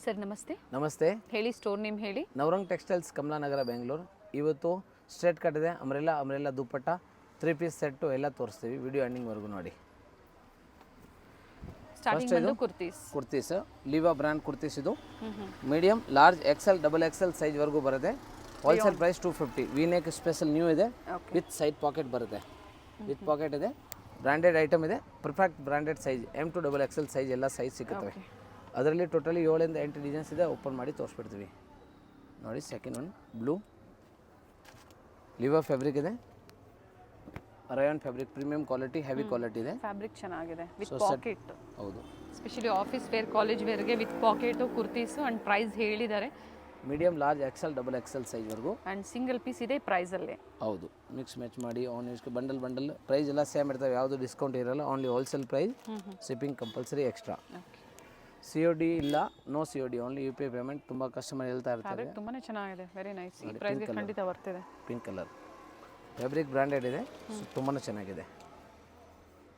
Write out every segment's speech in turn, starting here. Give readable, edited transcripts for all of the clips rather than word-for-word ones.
Sir ನಮಸ್ತೆ. ನಮಸ್ತೆ. ಹೇಳಿ, ಸ್ಟೋರ್ ನೇಮ್ ಹೇಳಿ. ನವರಂಗ್ ಟೆಕ್ಸ್ಟೈಲ್ಸ್ ಕಮಲಾನಗರ ಬೆಂಗಳೂರು. ಇವತ್ತು ಸ್ಟ್ರೇಟ್ ಕಟ್ ಇದೆ, ಅಮ್ರೆಲ್ಲ ದುಪ್ಪಟ್ಟ 3 ಪೀಸ್ ಸೆಟ್ಟು ಎಲ್ಲ ತೋರಿಸ್ತೀವಿ. ವಿಡಿಯೋ ಎಂಡಿಂಗ್ವರೆಗೂ ನೋಡಿ. ಸ್ಟಾರ್ಟಿಂಗ್ ಬಂದು ಕುರ್ತೀಸ್ ಲಿವಾ ಬ್ರ್ಯಾಂಡ್ ಕುರ್ತೀಸ್. ಇದು medium, large, XL, double XL ಸೈಜ್ವರೆಗೂ ಬರುತ್ತೆ. Wholesale price 250. V neck special new ಇದೆ, ವಿತ್ ಸೈಡ್ ಪಾಕೆಟ್ ಬರುತ್ತೆ. ವಿತ್ ಪಾಕೆಟ್ ಇದೆ, ಬ್ರ್ಯಾಂಡೆಡ್ ಐಟಮ್ ಇದೆ, perfect branded size M to double XL size ಎಲ್ಲ ಸೈಜ್ ಸಿಗುತ್ತವೆ. ಅದರಲ್ಲಿ ಟೋಟಲಿ 7 ಇಂದ 8 ಡಿಸೈನ್ಸ್ ಇದೆ. ಓಪನ್ ಮಾಡಿ ತೋರಿಸ್ಬಿಡ್ತೀವಿ ನೋಡಿ. Second one blue Liva fabric ಇದೆ, rayon fabric, premium quality, heavy quality ಇದೆ. ಫ್ಯಾಬ್ರಿಕ್ ಚೆನ್ನಾಗಿದೆ, ವಿತ್ ಪಾಕೆಟ್. ಹೌದು, ಸ್ಪೆಷಲಿ ಆಫೀಸ್ ವೇರ್, ಕಾಲೇಜ್ ವೇರ್ಗೆ with pocket kurtis. And price ಹೇಳಿದ್ದಾರೆ, medium, large, XL, double XL ಸೈಜ್ವರೆಗೂ. ಅಂಡ್ ಸಿಂಗಲ್ ಪೀಸ್ ಇದೆ ಪ್ರೈಸಲ್ಲೇ. ಹೌದು, ಮಿಕ್ಸ್ ಮ್ಯಾಚ್ ಮಾಡಿ ಆನ್ ಯೂಸ್ಗೆ ಬಂಡಲ್ ಪ್ರೈಸ್ ಎಲ್ಲ ಸೇಮ್ ಇರ್ತವೆ. ಯಾವುದು ಡಿಸ್ಕೌಂಟ್ ಇರಲ್ಲ, only wholesale price. Shipping compulsory extra. COD ಇಲ್ಲ, no COD, only UPI payment. ತುಂಬ ಕಸ್ಟಮರ್ ಹೇಳ್ತಾ ಇರ್ತಾರೆ. ತುಂಬಾನೇ ಚೆನ್ನಾಗಿದೆ, ವೆರಿ ನೈಸ್. ಈ ಪ್ರೈಸ್ಗೆ ಖಂಡಿತ ಬರ್ತಿದೆ. ಪಿಂಕ್ ಕಲರ್ ಫ್ಯಾಬ್ರಿಕ್ ಬ್ರ್ಯಾಂಡೆಡ್ ಇದೆ, ತುಂಬಾ ಚೆನ್ನಾಗಿದೆ.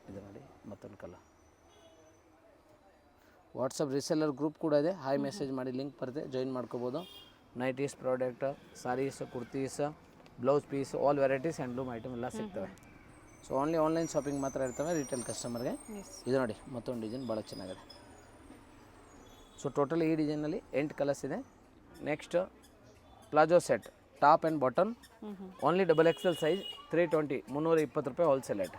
ಇದು ನೋಡಿ ಮತ್ತೊಂದು ಕಲರ್. ವಾಟ್ಸಪ್ ರೀಸೆಲ್ಲರ್ ಗ್ರೂಪ್ ಕೂಡ ಇದೆ. ಹಾಯ್ ಮೆಸೇಜ್ ಮಾಡಿ, ಲಿಂಕ್ ಬರುತ್ತೆ, ಜಾಯಿನ್ ಮಾಡ್ಕೋಬೋದು. Nighties product, saris, kurtis, blouse piece, all varieties, handloom item ಎಲ್ಲ ಸಿಗ್ತವೆ. ಸೊ ಓನ್ಲಿ ಆನ್ಲೈನ್ ಶಾಪಿಂಗ್ ಮಾತ್ರ ಇರ್ತವೆ ರಿಟೇಲ್ ಕಸ್ಟಮರ್ಗೆ. ಇದು ನೋಡಿ ಮತ್ತೊಂದು ಡಿಸೈನ್ ಭಾಳ ಚೆನ್ನಾಗಿದೆ. ಸೊ ಟೋಟಲ್ ಈ ಡಿಸೈನಲ್ಲಿ 8 ಕಲರ್ಸ್ ಇದೆ. Next palazzo set, top and bottom, only double XL size, 320, 320 ರೂಪಾಯಿ ಹೋಲ್ಸೇಲ್ ರೇಟ್.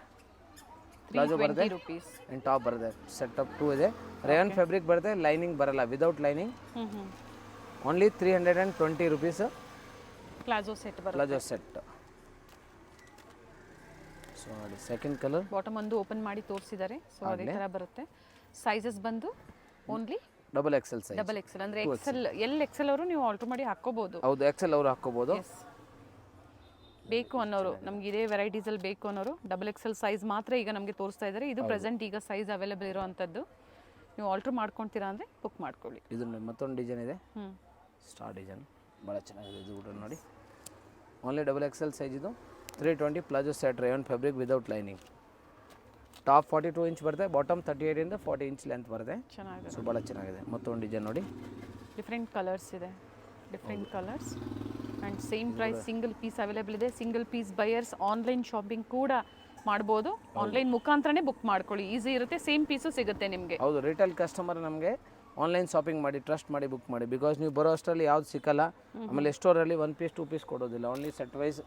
ಪ್ಲಾಜೋ ಬರುತ್ತೆ ಆ್ಯಂಡ್ ಟಾಪ್ ಬರುತ್ತೆ. ಸೆಟ್ ಅಪ್ 2 ಇದೆ. ರೇಯನ್ ಫ್ಯಾಬ್ರಿಕ್ ಬರುತ್ತೆ, ಲೈನಿಂಗ್ ಬರಲ್ಲ, without lining. Only 320 rupees palazzo set. So ನೋಡಿ ಸೆಕೆಂಡ್ ಕಲರ್. ಬಾಟಮ್ ಒಂದು open ಮಾಡಿ ತೋರಿಸಿದ್ದಾರೆ. ಸೊ ಅದೇ ಥರ ಬರುತ್ತೆ. ಸೈಜಸ್ ಬಂದು only double XL size. Double XL ಅಂದ್ರೆ ಎಕ್ಸೆಲ್ ಅವರು ನೀವು ಆಲ್ಟರ್ ಮಾಡಿ ಹಾಕೋಬಹುದು. ಹೌದು, ಎಕ್ಸೆಲ್ ಅವರು ಹಾಕೋಬಹುದು. ಬೇಕು ಅನ್ನೋರು, ನಮ್ಗೆ ಇದೇ ವೆರೈಟೀಸ್ ಅಲ್ಲಿ ಬೇಕು ಅನ್ನೋರು ಡಬಲ್ ಎಕ್ಸೆಲ್ ಸೈಜ್ ಮಾತ್ರ ಈಗ ನಮಗೆ ತೋರಿಸ್ತಾ ಇದ್ದಾರೆ. ಇದು ಪ್ರೆಸೆಂಟ್ ಈಗ ಸೈಜ್ ಅವೈಲೇಬಲ್ ಇರೋವಂಥದ್ದು. ನೀವು ಆಲ್ಟರ್ ಮಾಡ್ಕೊಳ್ತೀರಾ ಅಂದರೆ ಬುಕ್ ಮಾಡ್ಕೊಳ್ಳಿ. ಇದು ಮತ್ತೊಂದು ಡಿಸೈನ್ ಇದೆ, ಸ್ಟಾರ್ ಡಿಸೈನ್, ಭಾಳ ಚೆನ್ನಾಗಿದೆ. ಇದು ಕೂಡ ನೋಡಿ, ಓನ್ಲಿ ಡಬಲ್ ಎಕ್ಸೆಲ್ ಸೈಜ್. ಇದು 320 palazzo set, rayon fabric without lining. Top 42 inch ಬರುತ್ತೆ, ಬಾಟಮ್ 38 ಇಂದ 40 ಇಂಚ್ ಲೆಂತ್ ಬರುತ್ತೆ. ಚೆನ್ನಾಗಿದೆ, ಸೊ ಭಾಳ ಚೆನ್ನಾಗಿದೆ. ಮತ್ತೊಂದು ಡಿಸೈನ್ ನೋಡಿ, ಡಿಫ್ರೆಂಟ್ ಕಲರ್ಸ್ ಇದೆ, different colours and same price. Single piece available ಇದೆ. Single piece buyers online shopping ಕೂಡ ಮಾಡ್ಬೋದು. ಆನ್ಲೈನ್ ಮುಖಾಂತರನೇ ಬುಕ್ ಮಾಡ್ಕೊಳ್ಳಿ, ಈಸಿ ಇರುತ್ತೆ. ಸೇಮ್ ಪೀಸು ಸಿಗುತ್ತೆ ನಿಮಗೆ. ಹೌದು, ರಿಟೇಲ್ ಕಸ್ಟಮರ್ ನಮಗೆ ಆನ್ಲೈನ್ ಶಾಪಿಂಗ್ ಮಾಡಿ, ಟ್ರಸ್ಟ್ ಮಾಡಿ ಬುಕ್ ಮಾಡಿ. ಬಿಕಾಸ್ ನೀವು ಬರೋ ಅಷ್ಟರಲ್ಲಿ ಯಾವ್ದು ಸಿಕ್ಕಲ್ಲ. ಆಮೇಲೆ ಸ್ಟೋರಲ್ಲಿ 1 ಪೀಸ್ 2 ಪೀಸ್ ಕೊಡೋದಿಲ್ಲ, ಓನ್ಲಿ ಸೆಟ್ ವೈಸ್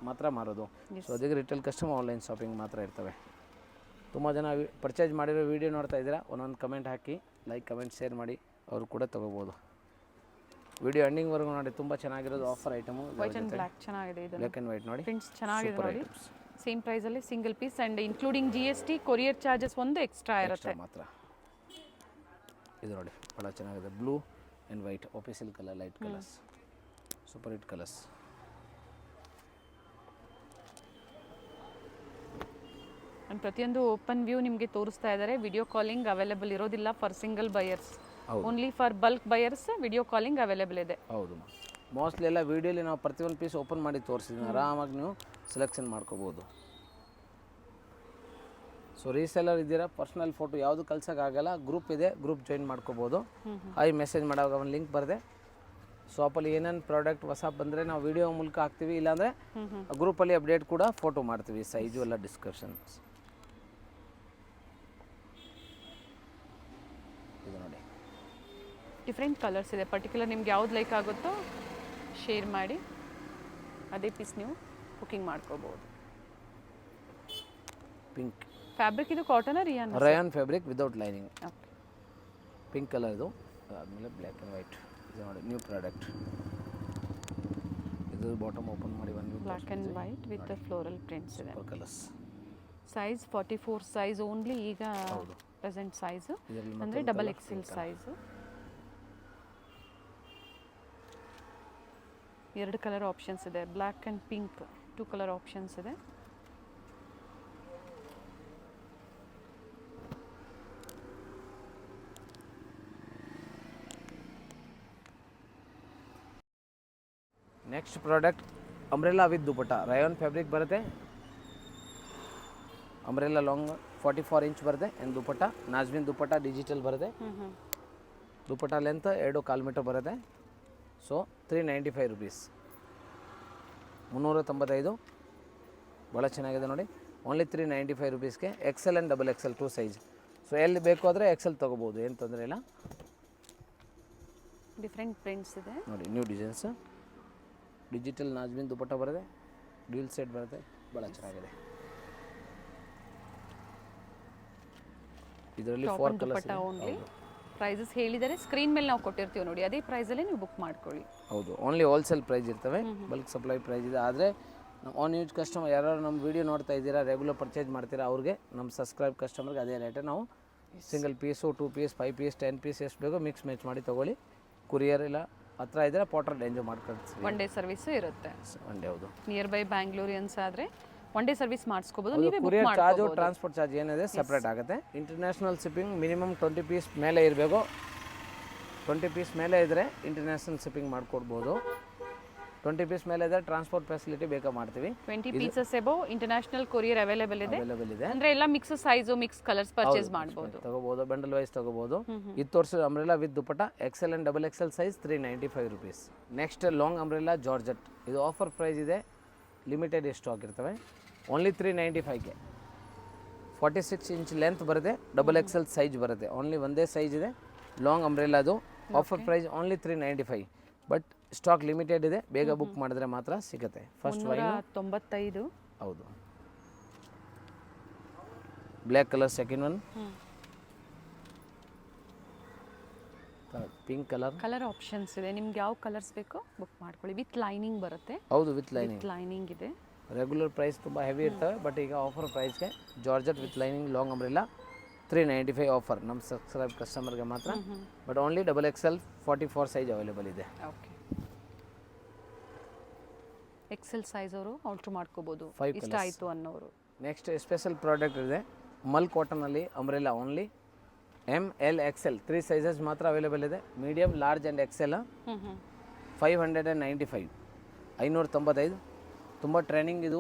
ಮಾತ್ರ ಮಾರೋದು. ಸೊ ಅದಕ್ಕೆ ರಿಟೇಲ್ ಕಸ್ಟಮರ್ ಆನ್ಲೈನ್ ಶಾಪಿಂಗ್ ಮಾತ್ರ ಇರ್ತವೆ. ತುಂಬ ಜನ ಪರ್ಚೇಸ್ ಮಾಡಿರೋ ವೀಡಿಯೋ ನೋಡ್ತಾ ಇದ್ದೀರಾ, ಒಂದೊಂದು ಕಮೆಂಟ್ ಹಾಕಿ, ಲೈಕ್, ಕಮೆಂಟ್, ಶೇರ್ ಮಾಡಿ, ಅವರು ಕೂಡ ತೊಗೋಬೋದು. ವಿಡಿಯೋ ಎಂಡಿಂಗ್ವರೆಗೂ ನೋಡಿ, ತುಂಬ ಚೆನ್ನಾಗಿರೋದು offer item. White and black ಚೆನ್ನಾಗಿದೆ, ಇದು ಬ್ಲ್ಯಾಕ್ ಆ್ಯಂಡ್ ವೈಟ್ ನೋಡಿ, ಪ್ರಿಂಟ್ಸ್ ಚೆನ್ನಾಗಿದೆ ನೋಡಿ. ಸೇಮ್ ಪ್ರೈಸಲ್ಲಿ single piece and including GST, courier charges ಒಂದು ಎಕ್ಸ್ಟ್ರಾ ಇರುತ್ತೆ ಮಾತ್ರ. ಇದು ನೋಡಿ ಭಾಳ ಚೆನ್ನಾಗಿದೆ, blue and white, official colour, light colours, super hit colours. And ಪ್ರತಿಯೊಂದು ಓಪನ್ ವ್ಯೂ ನಿಮಗೆ ತೋರಿಸ್ತಾ ಇದ್ದಾರೆ. ವಿಡಿಯೋ ಕಾಲಿಂಗ್ ಅವೈಲೇಬಲ್ ಇರೋದಿಲ್ಲ for single buyers, only for bulk buyers video calling available ಇದೆ. ಹೌದು, ಮೋಸ್ಟ್ಲಿ ಎಲ್ಲ ವೀಡಿಯೋಲಿ ನಾವು ಪ್ರತಿಯೊಂದು ಪೀಸ್ ಓಪನ್ ಮಾಡಿ ತೋರಿಸಿದ್ದೀನಿ, ಆರಾಮಾಗಿ ನೀವು ಸೆಲೆಕ್ಷನ್ ಮಾಡ್ಕೋಬೋದು. ಸೊ ರೀಸೆಲ್ಲರ್ ಇದ್ದೀರಾ, ಪರ್ಸ್ನಲ್ ಫೋಟೋ ಯಾವುದು ಕಳ್ಸೋಕ್ಕಾಗಲ್ಲ, ಗ್ರೂಪ್ ಇದೆ, ಗ್ರೂಪ್ ಜಾಯಿನ್ ಮಾಡ್ಕೋಬೋದು. ಹಾಯ್ ಮೆಸೇಜ್ ಮಾಡೋವಾಗ ಒಂದು ಲಿಂಕ್ ಬರುತ್ತೆ. ಶಾಪಲ್ಲಿ ಏನೇನು ಪ್ರಾಡಕ್ಟ್ ಹೊಸ ಬಂದರೆ ನಾವು ವಿಡಿಯೋ ಮೂಲಕ ಹಾಕ್ತೀವಿ, ಇಲ್ಲಾಂದರೆ ಗ್ರೂಪಲ್ಲಿ ಅಪ್ಡೇಟ್ ಕೂಡ ಫೋಟೋ ಮಾಡ್ತೀವಿ, ಸೈಜು ಎಲ್ಲ ಡಿಸ್ಕ್ರಿಪ್ಷನ್ಸ್. ಇದು ನೋಡಿ ಡಿಫ್ರೆಂಟ್ ಕಲರ್ಸ್ ಇದೆ. ಪರ್ಟಿಕ್ಯುಲರ್ ನಿಮ್ಗೆ ಯಾವ್ದು ಲೈಕ್ ಆಗುತ್ತೋ ಶೇರ್ ಮಾಡಿ, ಅದೇ ಪೀಸ್ ನೀವು ಬುಕಿಂಗ್ ಮಾಡ್ಕೋಬೋದು. ಪಿಂಕ್ ಫ್ಯಾಬ್ರಿಕ್, ಇದು cotton rayon fabric without lining. Pink colour ಇದು. ಆದಮೇಲೆ ಬ್ಲ್ಯಾಕ್ ಆ್ಯಂಡ್ ವೈಟ್, ಇದು ನೋಡಿ ನ್ಯೂ ಪ್ರಾಡಕ್ಟ್. ಇದು ಬಾಟಮ್ ಓಪನ್ ಮಾಡಿ ಒಂದು black and white with floral prints ಇದೆ. ಕಲರ್ಸ್. ಸೈಜ್ 44 ಸೈಜ್ ಓನ್ಲಿ ಈಗ ಪ್ರೆಸೆಂಟ್ ಸೈಜು, ಅಂದರೆ double XL size. 2 colour options ಇದೆ, black and pink, 2 colour options ಇದೆ. Next product umbrella with dupatta, rayon fabric ಬರುತ್ತೆ. Umbrella long 44 inch ಬರುತ್ತೆ. And dupatta Nazmin dupatta digital ಬರುತ್ತೆ. ದುಪ್ಪಟ್ಟ length 2.25 metre ಬರುತ್ತೆ. So 395 rupees, 395. ಭಾಳ ಚೆನ್ನಾಗಿದೆ ನೋಡಿ. Only 395 ರುಪೀಸ್ಗೆ XL and XXL 2 size. So ಎಲ್ಲಿ ಬೇಕು ಆದರೆ XL ತೊಗೋಬೋದು, ಏನು ತೊಂದರೆ ಇಲ್ಲ. ಡಿಫ್ರೆಂಟ್ ಪ್ರಿಂಟ್ಸ್ ಇದೆ ನೋಡಿ, ನ್ಯೂ ಡಿಸೈನ್ಸ್, ಡಿಜಿಟಲ್ ನಾಜ್ಮಿನ್ ದುಪ್ಪಟ್ಟ ಬರುತ್ತೆ, ಡ್ಯೂಲ್ ಸೆಟ್ ಬರುತ್ತೆ, ಭಾಳ ಚೆನ್ನಾಗಿದೆ. ಇದರಲ್ಲಿ 4 ಕಲರ್ಸ್ ದುಪ್ಪಟ್ಟ ಓನ್ಲಿ. ಪ್ರೈಸಸ್ ಹೇಳಿದರೆ ಸ್ಕ್ರೀನ್ ಮೇಲೆ ನಾವು ಕೊಟ್ಟಿರ್ತೀವಿ ನೋಡಿ, ಅದೇ ಪ್ರೈಸಲ್ಲೇ ನೀವು ಬುಕ್ ಮಾಡ್ಕೊಳ್ಳಿ. ಹೌದು, ಓನ್ಲಿ ಹೋಲ್ಸೇಲ್ ಪ್ರೈಸ್ ಇರ್ತವೆ, ಬಲ್ಕ್ ಸಪ್ಲೈ ಪ್ರೈಸ್ ಇದೆ. ಆದರೆ ನಮ್ಮ ಆನ್ ಯೂಸ್ ಕಸ್ಟಮರ್ ಯಾರು ನಮ್ಮ ವೀಡಿಯೋ ನೋಡ್ತಾ ಇದ್ದೀರಾ, ರೆಗ್ಯುಲರ್ ಪರ್ಚೇಸ್ ಮಾಡ್ತೀರಾ, ಅವ್ರಿಗೆ ನಮ್ಮ ಸಬ್ಸ್ಕ್ರೈಬ್ ಕಸ್ಟಮರ್ಗೆ ಅದೇ ರೇಟೇ ನಾವು single piece, 2 piece, 5 piece, 10 piece ಎಷ್ಟು ಬೇಕೋ ಮಿಕ್ಸ್ ಮ್ಯಾಚ್ ಮಾಡಿ ತೊಗೊಳ್ಳಿ. ಕುರಿಯರ್ ಇಲ್ಲ ಹತ್ರ ಇದ್ದರೆ ಪಾಟರ್ ಡೇಂಜರ್ ಮಾಡ್ಕೊಳ್ತೀವಿ. ಒನ್ ಡೇ ಸರ್ವಿಸು ಇರುತ್ತೆ. ಒನ್ ಡೇ, ಹೌದು. ನಿಯರ್ ಬೈ ಬ್ಯಾಂಗ್ಳೂರಿಯನ್ಸ್ ಆದರೆ one day service ಮಾಡಿಸ್ಕೋಬೋದು. Courier charge, transport charge ಏನಿದೆ ಸಪ್ರೇಟ್ ಆಗುತ್ತೆ. ಇಂಟರ್ನ್ಯಾಷನಲ್ ಶಿಪ್ಪಿಂಗ್ ಮಿನಿಮಮ್ 20 ಪೀಸ್ ಮೇಲೆ ಇರಬೇಕು. 20 ಪೀಸ್ ಮೇಲೆ ಇದ್ದರೆ ಇಂಟರ್ನ್ಯಾಷನಲ್ ಶಿಪ್ಪಿಂಗ್ ಮಾಡಿಕೊಡ್ಬೋದು. 20 ಪೀಸ್ ಮೇಲೆ ಇದ್ದರೆ ಟ್ರಾನ್ಸ್ಪೋರ್ಟ್ ಫೆಸಿಲಿಟಿ ಬೇಕಾ ಮಾಡ್ತೀವಿ. 20 pieces above international courier available ಇದೆ. ಅಂದರೆ ಎಲ್ಲ mix size, mix colours purchase ಮಾಡ್ಬೋದು, ತಗೋಬೋದು, ಬಂಡಲ್ ವೈಸ್ ತಗೋಬೋದು. ಇದು ತೋರಿಸಿದ umbrella with dupatta XL and XXL size 395 rupees. Next long umbrella georgette, ಇದು ಆಫರ್ ಪ್ರೈಸ್ ಇದೆ, ಲಿಮಿಟೆಡ್ ಸ್ಟಾಕ್ ಇರ್ತವೆ. ಓನ್ಲಿ 395ಗೆ 46 ಇಂಚ್ ಲೆಂತ್ ಬರುತ್ತೆ, XXL ಸೈಜ್ ಬರುತ್ತೆ. ಓನ್ಲಿ ಒಂದೇ ಸೈಜ್ ಇದೆ ಲಾಂಗ್ ಅಂಬ್ರೆಲಾದು. Offer price only 395, but stock limited ಇದೆ, ಬೇಗ ಬುಕ್ ಮಾಡಿದ್ರೆ ಮಾತ್ರ ಸಿಗುತ್ತೆ. First wine 95. ಹೌದು, black colour second one, pink colour options ಇದೆ. ನಿಮ್ಗೆ ಯಾವ ಕಲರ್ಸ್ ಬೇಕೋ ಬುಕ್ ಮಾಡ್ಕೊಳ್ಳಿ. ವಿತ್ ಲೈನಿಂಗ್ ಬರುತ್ತೆ. ಹೌದು, ವಿತ್ ಲೈನಿಂಗ್ ಇದೆ. ರೆಗ್ಯುಲರ್ ಪ್ರೈಸ್ ತುಂಬ ಹೆವಿ ಇರ್ತವೆ, ಬಟ್ ಈಗ ಆಫರ್ ಪ್ರೈಸ್ಗೆ georgette with lining long umbrella 395 offer ನಮ್ಮ ಸಬ್ಸ್ಕ್ರೈಬ್ ಕಸ್ಟಮರ್ಗೆ ಮಾತ್ರ. But only XXL 44 size available ಇದೆ. ಓಕೆ, XL ಸೈಜ್ ಅವರು ಆರ್ಡರ್ ಮಾಡ್ಕೋಬೋದು, ಇಷ್ಟ ಆಯಿತು ಅನ್ನೋರು. ನೆಕ್ಸ್ಟ್ ಸ್ಪೆಷಲ್ ಪ್ರಾಡಕ್ಟ್ ಇದೆ, ಮಲ್ ಕಾಟನಲ್ಲಿ umbrella. Only M, L, XL 3 sizes ಮಾತ್ರ ಅವೈಲೇಬಲ್ ಇದೆ. Medium, large and XL 595, 595. ತುಂಬ ಟ್ರೈನಿಂಗ್, ಇದು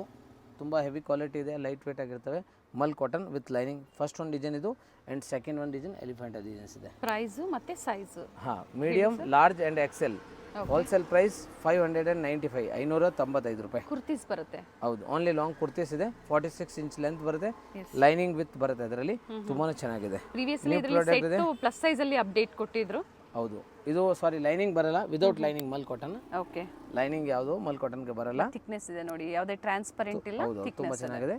ತುಂಬ ಹೆವಿ ಕ್ವಾಲಿಟಿ ಇದೆ, ಲೈಟ್ ವೇಟ್ ಆಗಿರ್ತವೆ. Mul cotton with lining. First ಒಂದು ಡಿಸೈನ್ ಇದು, ಆ್ಯಂಡ್ ಸೆಕೆಂಡ್ ಒಂದು ಡಿಸೈನ್ ಎಲಿಫೆಂಟ್ ಡಿಸೈನ್ಸ್ ಇದೆ. ಪ್ರೈಸು ಮತ್ತು ಸೈಜು, ಹಾಂ, medium, large and XL. Wholesale price 595, 595 ರೂಪಾಯಿ. ಕುರ್ತೀಸ್ ಬರುತ್ತೆ. ಹೌದು, ಓನ್ಲಿ ಲಾಂಗ್ ಕುರ್ತೀಸ್ ಇದೆ, 46 ಇಂಚ್ ಲೆಂತ್ ಬರುತ್ತೆ, ಲೈನಿಂಗ್ ವಿತ್ ಬರುತ್ತೆ. ಅದರಲ್ಲಿ ತುಂಬಾ ಚೆನ್ನಾಗಿದೆ. ಪ್ರೀವಿಯಸ್ಲಿ ಇದರಲ್ಲಿ ಸೆಟ್ ಪ್ಲಸ್ ಸೈಜ್ ಅಲ್ಲಿ ಅಪ್ಡೇಟ್ ಕೊಟ್ಟಿದ್ರು. ಹೌದು, ಇದು ಸಾರಿ ಲೈನಿಂಗ್ ಬರಲ್ಲ, without lining mul cotton. Okay, lining ಯಾವುದು ಮಲ್ ಕಾಟನ್ಗೆ ಬರಲ್ಲ. ಥಿಕ್ನೆಸ್ ಇದೆ ನೋಡಿ, ಯಾವುದೇ ಟ್ರಾನ್ಸ್ಪರೆಂಟ್ ಇಲ್ಲ. ಹೌದು, ತುಂಬ ಚೆನ್ನಾಗಿದೆ.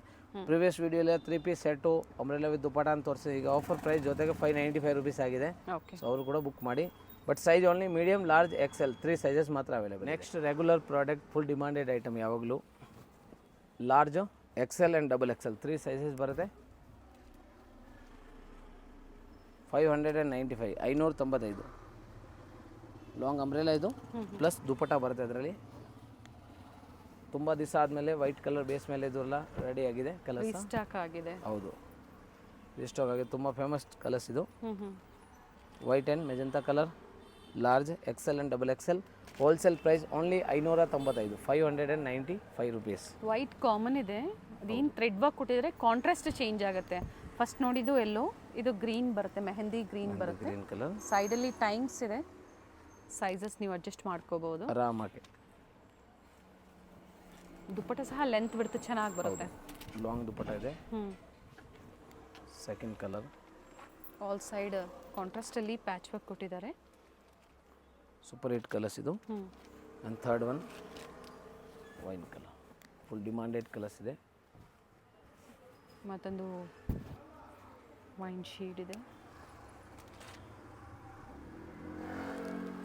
ಪ್ರಿವಿಯಸ್ ವಿಡಿಯೋಲಿ 3 piece set umbrella with dupatta ಅಂತ ತೋರಿಸಿ, ಈಗ ಆಫರ್ ಪ್ರೈಸ್ ಜೊತೆಗೆ 595 ರುಪೀಸ್ ಆಗಿದೆ. ಓಕೆ, ಸೊ ಅವರು ಕೂಡ ಬುಕ್ ಮಾಡಿ. But size only medium, large, XL 3 sizes ಮಾತ್ರ available. Next regular product, full demanded item ಯಾವಾಗಲೂ. Large, XL and XXL 3 sizes ಬರುತ್ತೆ. 595, 595. ಲಾಂಗ್ ಅಂಬ್ರೆಲಾ ಇದು, ಪ್ಲಸ್ ದುಪ್ಪಟ್ಟ ಬರುತ್ತೆ ಅದರಲ್ಲಿ. ತುಂಬ ದಿವಸ ಆದಮೇಲೆ ವೈಟ್ ಕಲರ್ ಬೇಸ್ ಮೇಲೆ ಇದೆಲ್ಲ ರೆಡಿ ಆಗಿದೆ. ಕಲರ್ಸ್ ಸ್ಟಾಕ್ ಆಗಿದೆ. ಹೌದು, ಸ್ಟಾಕ್ ಆಗಿದೆ. ತುಂಬ ಫೇಮಸ್ ಕಲರ್ಸ್ ಇದು. White and magenta colour, large, XL and XXL. Wholesale price only 595, 595 rupees. White common ಇದೆ, ಅದೇನು ಥ್ರೆಡ್ ವರ್ಕ್ ಕೊಟ್ಟಿದ್ರೆ ಕಾಂಟ್ರಾಸ್ಟ್ ಚೇಂಜ್ ಆಗುತ್ತೆ. ಫಸ್ಟ್ ನೋಡಿದ್ದು ಎಲ್ಲೋ, ಇದು ಗ್ರೀನ್ ಬರುತ್ತೆ, ಮೆಹಂದಿ ಗ್ರೀನ್ ಬರುತ್ತೆ. ಗ್ರೀನ್ ಕಲರ್, ಸೈಡಲ್ಲಿ ಟೈಮ್ಸ್ ಇದೆ, ಸೈಜಸ್ ನೀವು ಅಡ್ಜಸ್ಟ್ ಮಾಡ್ಕೋಬಹುದು ಆರಾಮಾಗಿ. ದುಪ್ಪಟ್ಟ ಸಹ ಲೆಂತ್ ಬಿಡ್ತು ಚೆನ್ನಾಗಿ ಬರುತ್ತೆ. ಲಾಂಗ್ ದುಪ್ಪಟ್ಟ ಇದೆ. Second colour, all side contrast ಅಲ್ಲಿ ಪ್ಯಾಚ್ ವರ್ಕ್ ಕೊಟ್ಟಿದ್ದಾರೆ. ಸೂಪರ್ ಹಿಟ್ ಕಲರ್ಸ್ ಇದು. And third one wine colour, full demanded colours ಇದೆ. ಮತ್ತೊಂದು ವೈನ್ ಶೇಡ್ ಇದೆ,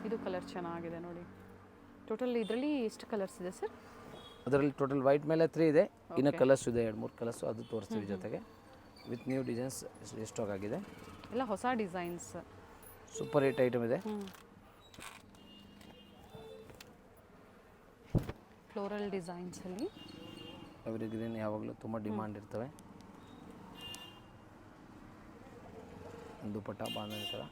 ಇದು ಕಲರ್ ಚೆನ್ನಾಗಿದೆ ನೋಡಿ. ಟೋಟಲ್ ಇದರಲ್ಲಿ ಎಷ್ಟು ಕಲರ್ಸ್ ಇದೆ ಸರ್? ಅದರಲ್ಲಿ ಟೋಟಲ್ ವೈಟ್ ಮೇಲೆ 3 ಇದೆ, ಇನ್ನು ಕಲರ್ಸ್ ಇದೆ 2-3 ಕಲರ್ಸು, ಅದು ತೋರಿಸ್ತೀವಿ ಜೊತೆಗೆ. ವಿತ್ ನ್ಯೂ ಡಿಸೈನ್ಸ್ ಸ್ಟಾಕ್ ಆಗಿದೆ, ಎಲ್ಲ ಹೊಸ ಡಿಸೈನ್ಸ್. ಸೂಪರ್ ಹಿಟ್ ಐಟಮ್ ಇದೆ. ಫ್ಲೋರಲ್ ಡಿಸೈನ್ಸಲ್ಲಿ ಎವ್ರಿ ಗ್ರೀನ್ ಯಾವಾಗಲೂ ತುಂಬ ಡಿಮಾಂಡ್ ಇರ್ತವೆ. ದುಪ್ಪಟ್ಟ ಬಾಂಧಣಿ ಥರ,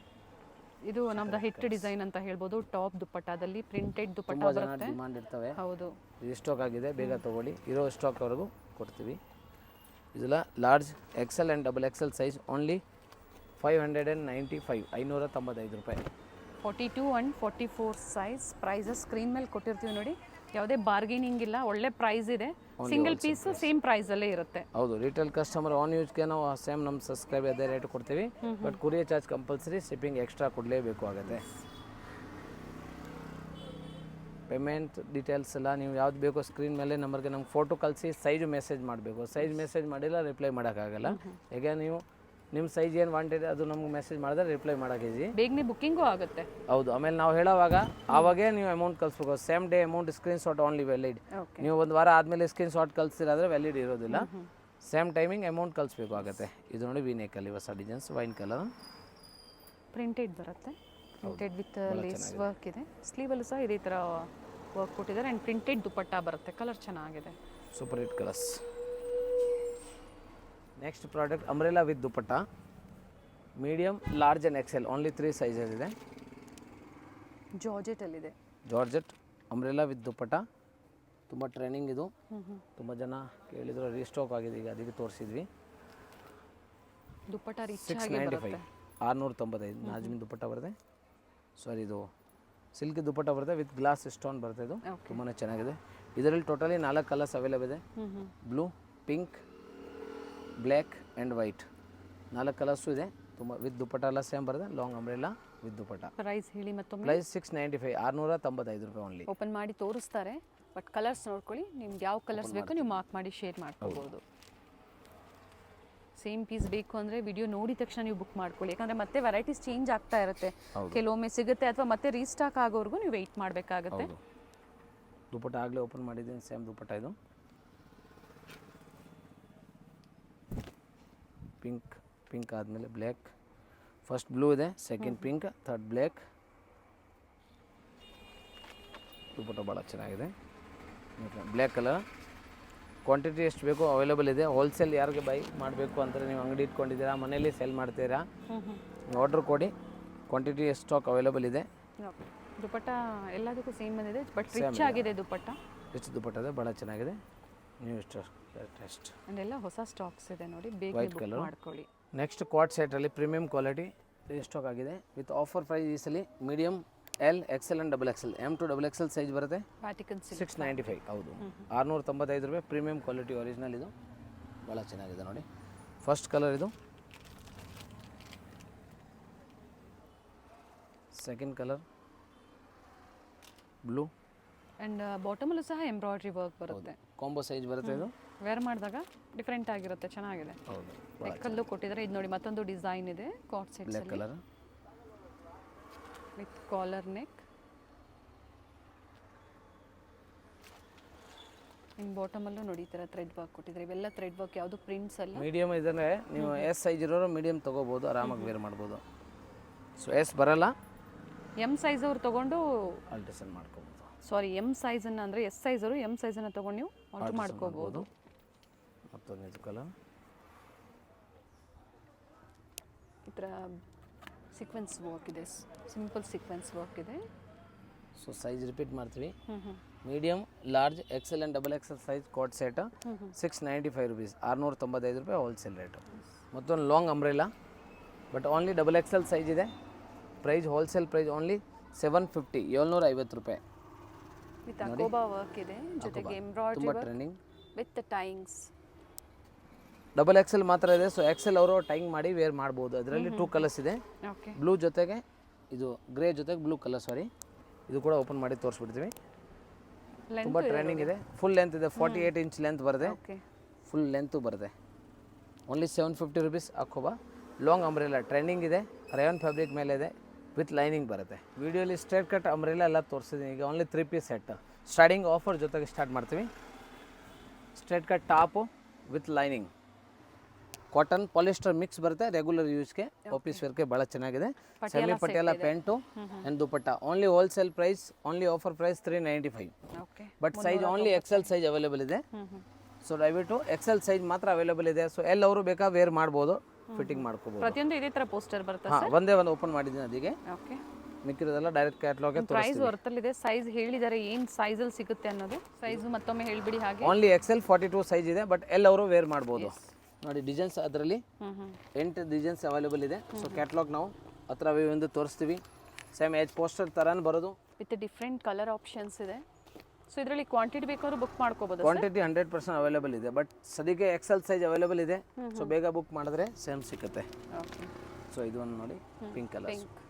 ಇದು ನಮ್ದು ಹಿಟ್ ಡಿಸೈನ್ ಅಂತ ಹೇಳ್ಬೋದು. ಟಾಪ್ ದುಪ್ಪಟ್ಟದಲ್ಲಿ ಪ್ರಿಂಟೆಡ್ ದುಪ್ಪಟ್ಟ ಬರುತ್ತೆ, ಡಿಮಾಂಡ್ ಇರ್ತವೆ. ಹೌದು, ಇದು ಸ್ಟಾಕ್ ಆಗಿದೆ, ಬೇಗ ತೊಗೊಳ್ಳಿ. ಇರೋ ಸ್ಟಾಕ್ವರೆಗೂ ಕೊಡ್ತೀವಿ. ಇದೆಲ್ಲ large, XL and XXL size only 595, 595 ರೂಪಾಯಿ. 42 ಆ್ಯಂಡ್ 44 ಸೈಜ್. ಪ್ರೈಸಸ್ ಸ್ಕ್ರೀನ್ ಮೇಲೆ ಕೊಟ್ಟಿರ್ತೀವಿ ನೋಡಿ, ಯಾವುದೇ ಬಾರ್ಗೇನಿಂಗ್ ಇಲ್ಲ, ಒಳ್ಳೆ ಪ್ರೈಸ್ ಇದೆ. ಸಿಂಗಲ್ ಪೀಸ್ ಸೇಮ್ ಪ್ರೈಸಲ್ಲೇ ಇರುತ್ತೆ. ಹೌದು, ರಿಟೇಲ್ ಕಸ್ಟಮರ್ ಆನ್ ಯೂಸ್ಗೆ ನಾವು ಸೇಮ್ ನಮ್ಮ ಸಬ್ಸ್ಕ್ರೈಬ್ ಅದೇ ರೇಟ್ ಕೊಡ್ತೀವಿ. But courier charge compulsory, shipping extra ಕೊಡಲೇಬೇಕು ಆಗುತ್ತೆ. ಪೇಮೆಂಟ್ ಡೀಟೇಲ್ಸ್ ಎಲ್ಲ ನೀವು ಯಾವ್ದು ಬೇಕೋ ಸ್ಕ್ರೀನ್ ಮೇಲೆ ನಂಬರ್ಗೆ ನಮ್ಗೆ ಫೋಟೋ ಕಳಿಸಿ ಸೈಜು ಮೆಸೇಜ್ ಮಾಡಬೇಕು. ಸೈಜ್ ಮೆಸೇಜ್ ಮಾಡಿಲ್ಲ ರಿಪ್ಲೈ ಮಾಡೋಕ್ಕಾಗಲ್ಲ. ಈಗ ನೀವು ನಿಮ್ಮ ಸೈಜ್ ಏನು ವಾಂಟೆಡ್ ಅದು ನಮ್ಗೆ ಮೆಸೇಜ್ ಮಾಡಿದ್ರೆ ರಿಪ್ಲೈ ಮಾಡೋಕೆ ಈಸಿ. ಬೇಗನೆ ಬುಕ್ಕಿಂಗು ಆಗುತ್ತೆ. ಹೌದು, ಆಮೇಲೆ ನಾವು ಹೇಳೋವಾಗ ಆವಾಗೇ ನೀವು ಅಮೌಂಟ್ ಕಳಿಸ್ಬೇಕು. Same day amount screen shot only valid. ನೀವು ಒಂದು ವಾರ ಆದಮೇಲೆ ಸ್ಕ್ರೀನ್ ಶಾಟ್ ಕಳಿಸಿರಾದ್ರೆ ವ್ಯಾಲಿಡ್ ಇರೋದಿಲ್ಲ. ಸೇಮ್ ಟೈಮಿಂಗ್ ಅಮೌಂಟ್ ಕಳಿಸ್ಬೇಕು ಆಗುತ್ತೆ. ಇದು ನೋಡಿ ವಿನೇಕಲ್ಲಿ ಹೊಸ ಡಿಸೈನ್ಸ್, ವೈನ್ ಕಲರ್ ಪ್ರಿಂಟೆಡ್ ಬರುತ್ತೆ. ಪ್ರಿಂಟೆಡ್ ವಿತ್ ಲೇಸ್ ವರ್ಕ್ ಇದೆ. ಸ್ಲೀವಲ್ಲೂ ಸಹ ಇದೇ ಥರ ವರ್ಕ್ ಕೊಟ್ಟಿದ್ದಾರೆ. ಆ್ಯಂಡ್ ಪ್ರಿಂಟೆಡ್ ದುಪಟ್ಟ ಬರುತ್ತೆ. ಕಲರ್ ಚೆನ್ನಾಗಿದೆ, super hit colours. Next product umbrella with dupatta, medium, large and XL, only 3 sizes ಇದೆ. ಜಾರ್ಜೆಟಲ್ಲಿದೆ. ಜಾರ್ಜೆಟ್ ಅಂಬ್ರೆಲಾ ವಿತ್ ದುಪಟ್ಟ, ತುಂಬ ಟ್ರೆಂಡಿಂಗ್ ಇದು. ತುಂಬ ಜನ ಕೇಳಿದ್ರು, ರೀಸ್ಟಾಕ್ ಆಗಿದೆ ಈಗ, ಅದಕ್ಕೆ ತೋರಿಸಿದ್ವಿ. ದುಪಟ್ಟ ರಿಚ್ 695, 695 ನಾಜ್ಮಿನ್ ದುಪಟ್ಟ ಬರುತ್ತೆ. ಸಾರಿ, ಇದು ಸಿಲ್ಕ್ ದುಪಟ್ಟ ಬರುತ್ತೆ ವಿತ್ ಗ್ಲಾಸ್ ಸ್ಟೋನ್ ಬರುತ್ತೆ. ಇದು ತುಂಬಾ ಚೆನ್ನಾಗಿದೆ. ಇದರಲ್ಲಿ ಟೋಟಲಿ 4 ಕಲರ್ಸ್ ಅವೈಲೇಬಲ್ ಇದೆ. Blue, pink, black and white, 4 colours ಇದೆ. ತುಂಬ ವಿತ್ ದುಪಟ್ಟ ಎಲ್ಲ ಸೇಮ್ ಬರುತ್ತೆ. Long umbrella with dupatta. Price ಹೇಳಿ ಮತ್ತೊಮ್ಮೆ. ಪ್ರೈಸ್ 695, 695 ರೂಪಾಯಿ ಓನ್ಲಿ. ಓಪನ್ ಮಾಡಿ ತೋರಿಸ್ತಾರೆ, ಬಟ್ ಕಲರ್ಸ್ ನೋಡ್ಕೊಳ್ಳಿ. ನಿಮ್ಗೆ ಯಾವ ಕಲರ್ಸ್ ಬೇಕೋ ನೀವು ಮಾರ್ಕ್ ಮಾಡಿ ಶೇರ್ ಮಾಡ್ಕೋಬೋದು. ಸೇಮ್ ಪೀಸ್ ಬೇಕು ಅಂದರೆ ವಿಡಿಯೋ ನೋಡಿದ ತಕ್ಷಣ ನೀವು ಬುಕ್ ಮಾಡ್ಕೊಳ್ಳಿ. ಯಾಕಂದರೆ ಮತ್ತೆ ವೆರೈಟೀಸ್ ಚೇಂಜ್ ಆಗ್ತಾ ಇರುತ್ತೆ. ಕೆಲವೊಮ್ಮೆ ಸಿಗುತ್ತೆ ಅಥವಾ ಮತ್ತೆ ರೀಸ್ಟಾಕ್ ಆಗೋವರೆಗೂ ನೀವು ವೆಯ್ಟ್ ಮಾಡಬೇಕಾಗುತ್ತೆ. ದುಪಟ್ಟ ಆಗಲೇ ಓಪನ್ ಮಾಡಿದ್ದೀನಿ, ಸೇಮ್ ದುಪಟ್ಟ ಇದು. ಪಿಂಕ್ ಆದಮೇಲೆ ಬ್ಲ್ಯಾಕ್, ಫಸ್ಟ್ ಬ್ಲೂ ಇದೆ, second pink, third black. Dupatta ಭಾಳ ಚೆನ್ನಾಗಿದೆ. Black colour. ಕ್ವಾಂಟಿಟಿ ಎಷ್ಟು ಬೇಕೋ ಅವೈಲೇಬಲ್ ಇದೆ. ಹೋಲ್ಸೇಲ್ ಯಾರಿಗೆ ಬೈ ಮಾಡಬೇಕು ಅಂತಾರೆ, ನೀವು ಅಂಗಡಿ ಇಟ್ಕೊಂಡಿದ್ದೀರಾ, ಮನೇಲಿ ಸೆಲ್ ಮಾಡ್ತೀರಾ, ಆರ್ಡ್ರ್ ಕೊಡಿ. ಕ್ವಾಂಟಿಟಿ ಸ್ಟಾಕ್ ಅವೈಲೇಬಲ್ ಇದೆ. ದುಪಟ್ಟ ಎಲ್ಲದಕ್ಕೂ ಸೇಮ್ ಬಂದಿದೆ, ಬಟ್ ರಿಚ್ ಆಗಿದೆ ದುಪಟ್ಟ. ರಿಚ್ ದುಪಟ್ಟ ಇದೆ, ಭಾಳ ಚೆನ್ನಾಗಿದೆ. ನೀವು ಟೆಸ್ಟ್ ಅಂಡ್ ಎಲ್ಲ ಹೊಸ ಸ್ಟಾಕ್ಸ್ ಇದೆ ನೋಡಿ, ಬೇಗ ಬುಕ್ ಮಾಡ್ಕೊಳ್ಳಿ. ನೆಕ್ಸ್ಟ್ ಕ್ವಾಡ್ ಸೆಟಲ್ಲಿ ಪ್ರೀಮಿಯಂ ಕ್ವಾಲಿಟಿ ಸ್ಟಾಕ್ ಆಗಿದೆ ವಿತ್ ಆಫರ್ ಪ್ರೈಸ್. ಈ ಸಲ medium, L, XL and XXL, M to XXL size ಬರುತ್ತೆ. 695. ಹೌದು, 695 ರೂಪಾಯಿ. ಪ್ರೀಮಿಯಂ ಕ್ವಾಲಿಟಿ ಒರಿಜಿನಲ್ ಇದು, ಭಾಳ ಚೆನ್ನಾಗಿದೆ ನೋಡಿ. ಫಸ್ಟ್ ಕಲರ್ ಇದು, ಸೆಕೆಂಡ್ ಕಲರ್ ಬ್ಲೂ, ಆ್ಯಂಡ್ ಬಾಟಮಲ್ಲೂ ಸಹ ಎಂಬ್ರಾಯ್ಡ್ರಿ ವರ್ಕ್ ಬರುತ್ತೆ. ಕಾಂಬೋ ಸೈಜ್ ಬರುತ್ತೆ. ಇದು ವೇರ್ ಮಾಡಿದಾಗ ಡಿಫ್ರೆಂಟ್ ಆಗಿರುತ್ತೆ, ಚೆನ್ನಾಗಿದೆ. ಹೌದು, ನೆಕ್ಕಲ್ಲೂ ಕೊಟ್ಟಿದ್ದಾರೆ. ಇದು ನೋಡಿ ಮತ್ತೊಂದು ಡಿಸೈನ್ ಇದೆ, coord set black colour with collar neck. In ಬಾಟಮಲ್ಲೂ ನೋಡಿ ಈ ಥರ ಥ್ರೆಡ್ ವರ್ಕ್ ಕೊಟ್ಟಿದ್ದಾರೆ. ಇವೆಲ್ಲ ಥ್ರೆಡ್ ವರ್ಕ್, ಯಾವುದು ಪ್ರಿಂಟ್ಸ್ ಅಲ್ಲ. ಮೀಡಿಯಮ್ ಇದ್ದರೆ ನೀವು ಎಸ್ ಸೈಜ್ ಇರೋರು ಮೀಡಿಯಮ್ ತೊಗೋಬೋದು, ಆರಾಮಾಗಿ ವೇರ್ ಮಾಡ್ಬೋದು. ಸೊ ಎಸ್ ಬರಲ್ಲ, ಎಮ್ ಸೈಜ್ ಅವ್ರು ತೊಗೊಂಡು ಆಲ್ಟ್ರೇಷನ್ ಮಾಡ್ಕೋಬೋದು. ಸಾರಿ, ಎಮ್ ಸೈಜನ್ನು ಅಂದರೆ ಎಸ್ ಸೈಜ್ ಅವರು ಎಮ್ ಸೈಜನ್ನು ತೊಗೊಂಡು ನೀವು ಆಲ್ಟರ್ ಮಾಡ್ಕೋಬೋದು. ಮತ್ತೊಂದು ಇದು ಕಲರ್, ಈ ಥರ ಸೀಕ್ವೆನ್ಸ್ ವರ್ಕ್ ಇದೆ, ಸಿಂಪಲ್ ಸೀಕ್ವೆನ್ಸ್ ವರ್ಕ್ ಇದೆ. ಸೊ ಸೈಜ್ ರಿಪೀಟ್ ಮಾಡ್ತೀವಿ. Medium, large, XL and XXL size coord set 695 rupees, 695 ರೂಪಾಯಿ ಹೋಲ್ಸೇಲ್ ರೇಟು. ಮತ್ತೊಂದು long umbrella, but only XXL size ಇದೆ. ಪ್ರೈಸ್ ಹೋಲ್ಸೇಲ್ ಪ್ರೈಸ್ ಓನ್ಲಿ 750, 750 ರೂಪಾಯಿ. ವಿತ್ ಅಕೋಬಾ ವರ್ಕ್ ಇದೆ, ಜೊತೆಗೆ embroidery work trending with tyings. XXL ಮಾತ್ರ ಇದೆ. ಸೊ XL ಅವರು ಟೈಂಗ್ ಮಾಡಿ ವೇರ್ ಮಾಡ್ಬೋದು. ಅದರಲ್ಲಿ 2 ಕಲರ್ಸ್ ಇದೆ, ಓಕೆ. ಬ್ಲೂ ಜೊತೆಗೆ ಇದು ಗ್ರೇ ಜೊತೆಗೆ ಬ್ಲೂ ಕಲರ್. ಸಾರಿ, ಇದು ಕೂಡ ಓಪನ್ ಮಾಡಿ ತೋರಿಸ್ಬಿಡ್ತೀವಿ. ತುಂಬ ಟ್ರೆಂಡಿಂಗ್ ಇದೆ. ಫುಲ್ ಲೆಂತ್ ಇದೆ, 48 ಇಂಚ್ ಲೆಂತ್ ಬರುತ್ತೆ. ಫುಲ್ ಲೆಂತು ಬರುತ್ತೆ. Only 750 rupees. ಅಕೋಬಾ ಲಾಂಗ್ ಅಂಬ್ರೆಲಾ ಟ್ರೆಂಡಿಂಗ್ ಇದೆ, ರಯಾನ್ ಫ್ಯಾಬ್ರಿಕ್ ಮೇಲೆ ಇದೆ, ವಿತ್ ಲೈನಿಂಗ್ ಬರುತ್ತೆ. ವಿಡಿಯೋಲಿ ಸ್ಟ್ರೇಟ್ ಕಟ್ ಅಂಬ್ರೆಲಾ ಎಲ್ಲ ತೋರಿಸಿದ್ದೀನಿ. ಈಗ only 3 piece set starting offer ಜೊತೆಗೆ ಸ್ಟಾರ್ಟ್ ಮಾಡ್ತೀವಿ. Straight cut top with lining, cotton polyester mix ಬರುತ್ತೆ. ರೆಗ್ಯುಲರ್ ಯೂಸ್ಗೆ, ಆಫೀಸ್ ವೇರ್ಗೆ ಭಾಳ ಚೆನ್ನಾಗಿದೆ. Semi Patiala pant and dupatta. Only wholesale price, only offer price 395. But size only XL size available ಇದೆ. So ದಯವಿಟ್ಟು XL size ಮಾತ್ರ ಅವೈಲೇಬಲ್ ಇದೆ. ಸೊ ಎಲ್ ಅವರು ಬೇಕಾ ವೇರ್ ಮಾಡ್ಬೋದು, ಫಿಟ್ಟಿಂಗ್ ಮಾಡ್ಕೋಬೋದು. ಪ್ರತಿಯೊಂದು ಇದೇ ಥರ ಪೋಸ್ಟರ್ ಬರುತ್ತೆ. ಒಂದೇ ಒಂದು ಓಪನ್ ಮಾಡಿದ್ದೀನಿ, ಅದಕ್ಕೆ ಮಿಕ್ಕಿರೋದೆಲ್ಲ ಡೈರೆಕ್ಟ್ ಕ್ಯಾಟ್ಲಾಗೆ ಪ್ರೈಸ್ ವರ್ತಲ್ಲಿದೆ. ಸೈಜ್ ಹೇಳಿದ್ದಾರೆ, ಏನು ಸೈಜಲ್ಲಿ ಸಿಗುತ್ತೆ ಅನ್ನೋದು. ಸೈಜ್ ಮತ್ತೊಮ್ಮೆ ಹೇಳಿಬಿಡಿ. ಹಾಗೆ ಓನ್ಲಿ XL 42 ಸೈಜ್ ಇದೆ, ಬಟ್ ಎಲ್ ಅವರು ವೇರ್ ಮಾಡ್ಬೋದು. ನೋಡಿ ಡಿಸೈನ್ಸ್, ಅದರಲ್ಲಿ 8 ಡಿಸೈನ್ಸ್ ಅವೈಲೇಬಲ್ ಇದೆ. ಸೊ ಕ್ಯಾಟ್ಲಾಗ್ ನಾವು ಹತ್ರ ಒಂದು ತೋರಿಸ್ತೀವಿ. ಸೇಮ್ ಏಜ್ ಪೋಸ್ಟರ್ ಥರನೇ ಬರೋದು. ವಿತ್ ಡಿಫ್ರೆಂಟ್ ಕಲರ್ ಆಪ್ಷನ್ಸ್ ಇದೆ. ಸೊ ಇದರಲ್ಲಿ ಕ್ವಾಂಟಿಟಿ ಬೇಕಾದ್ರೂ ಬುಕ್ ಮಾಡ್ಕೋಬೋದು. ಕ್ವಾಂಟಿಟಿ 100% ಅವೈಲೇಬಲ್ ಇದೆ, ಬಟ್ ಸದ್ಯಕ್ಕೆ ಎಕ್ಸೆಲ್ ಸೈಜ್ ಅವೈಲೇಬಲ್ ಇದೆ. ಸೊ ಬೇಗ ಬುಕ್ ಮಾಡಿದ್ರೆ ಸೇಮ್ ಸಿಗುತ್ತೆ. ಓಕೆ. ಸೊ ಇದು ಒಂದು ನೋಡಿ ಪಿಂಕ್ ಕಲರ್, ಪಿಂಕ್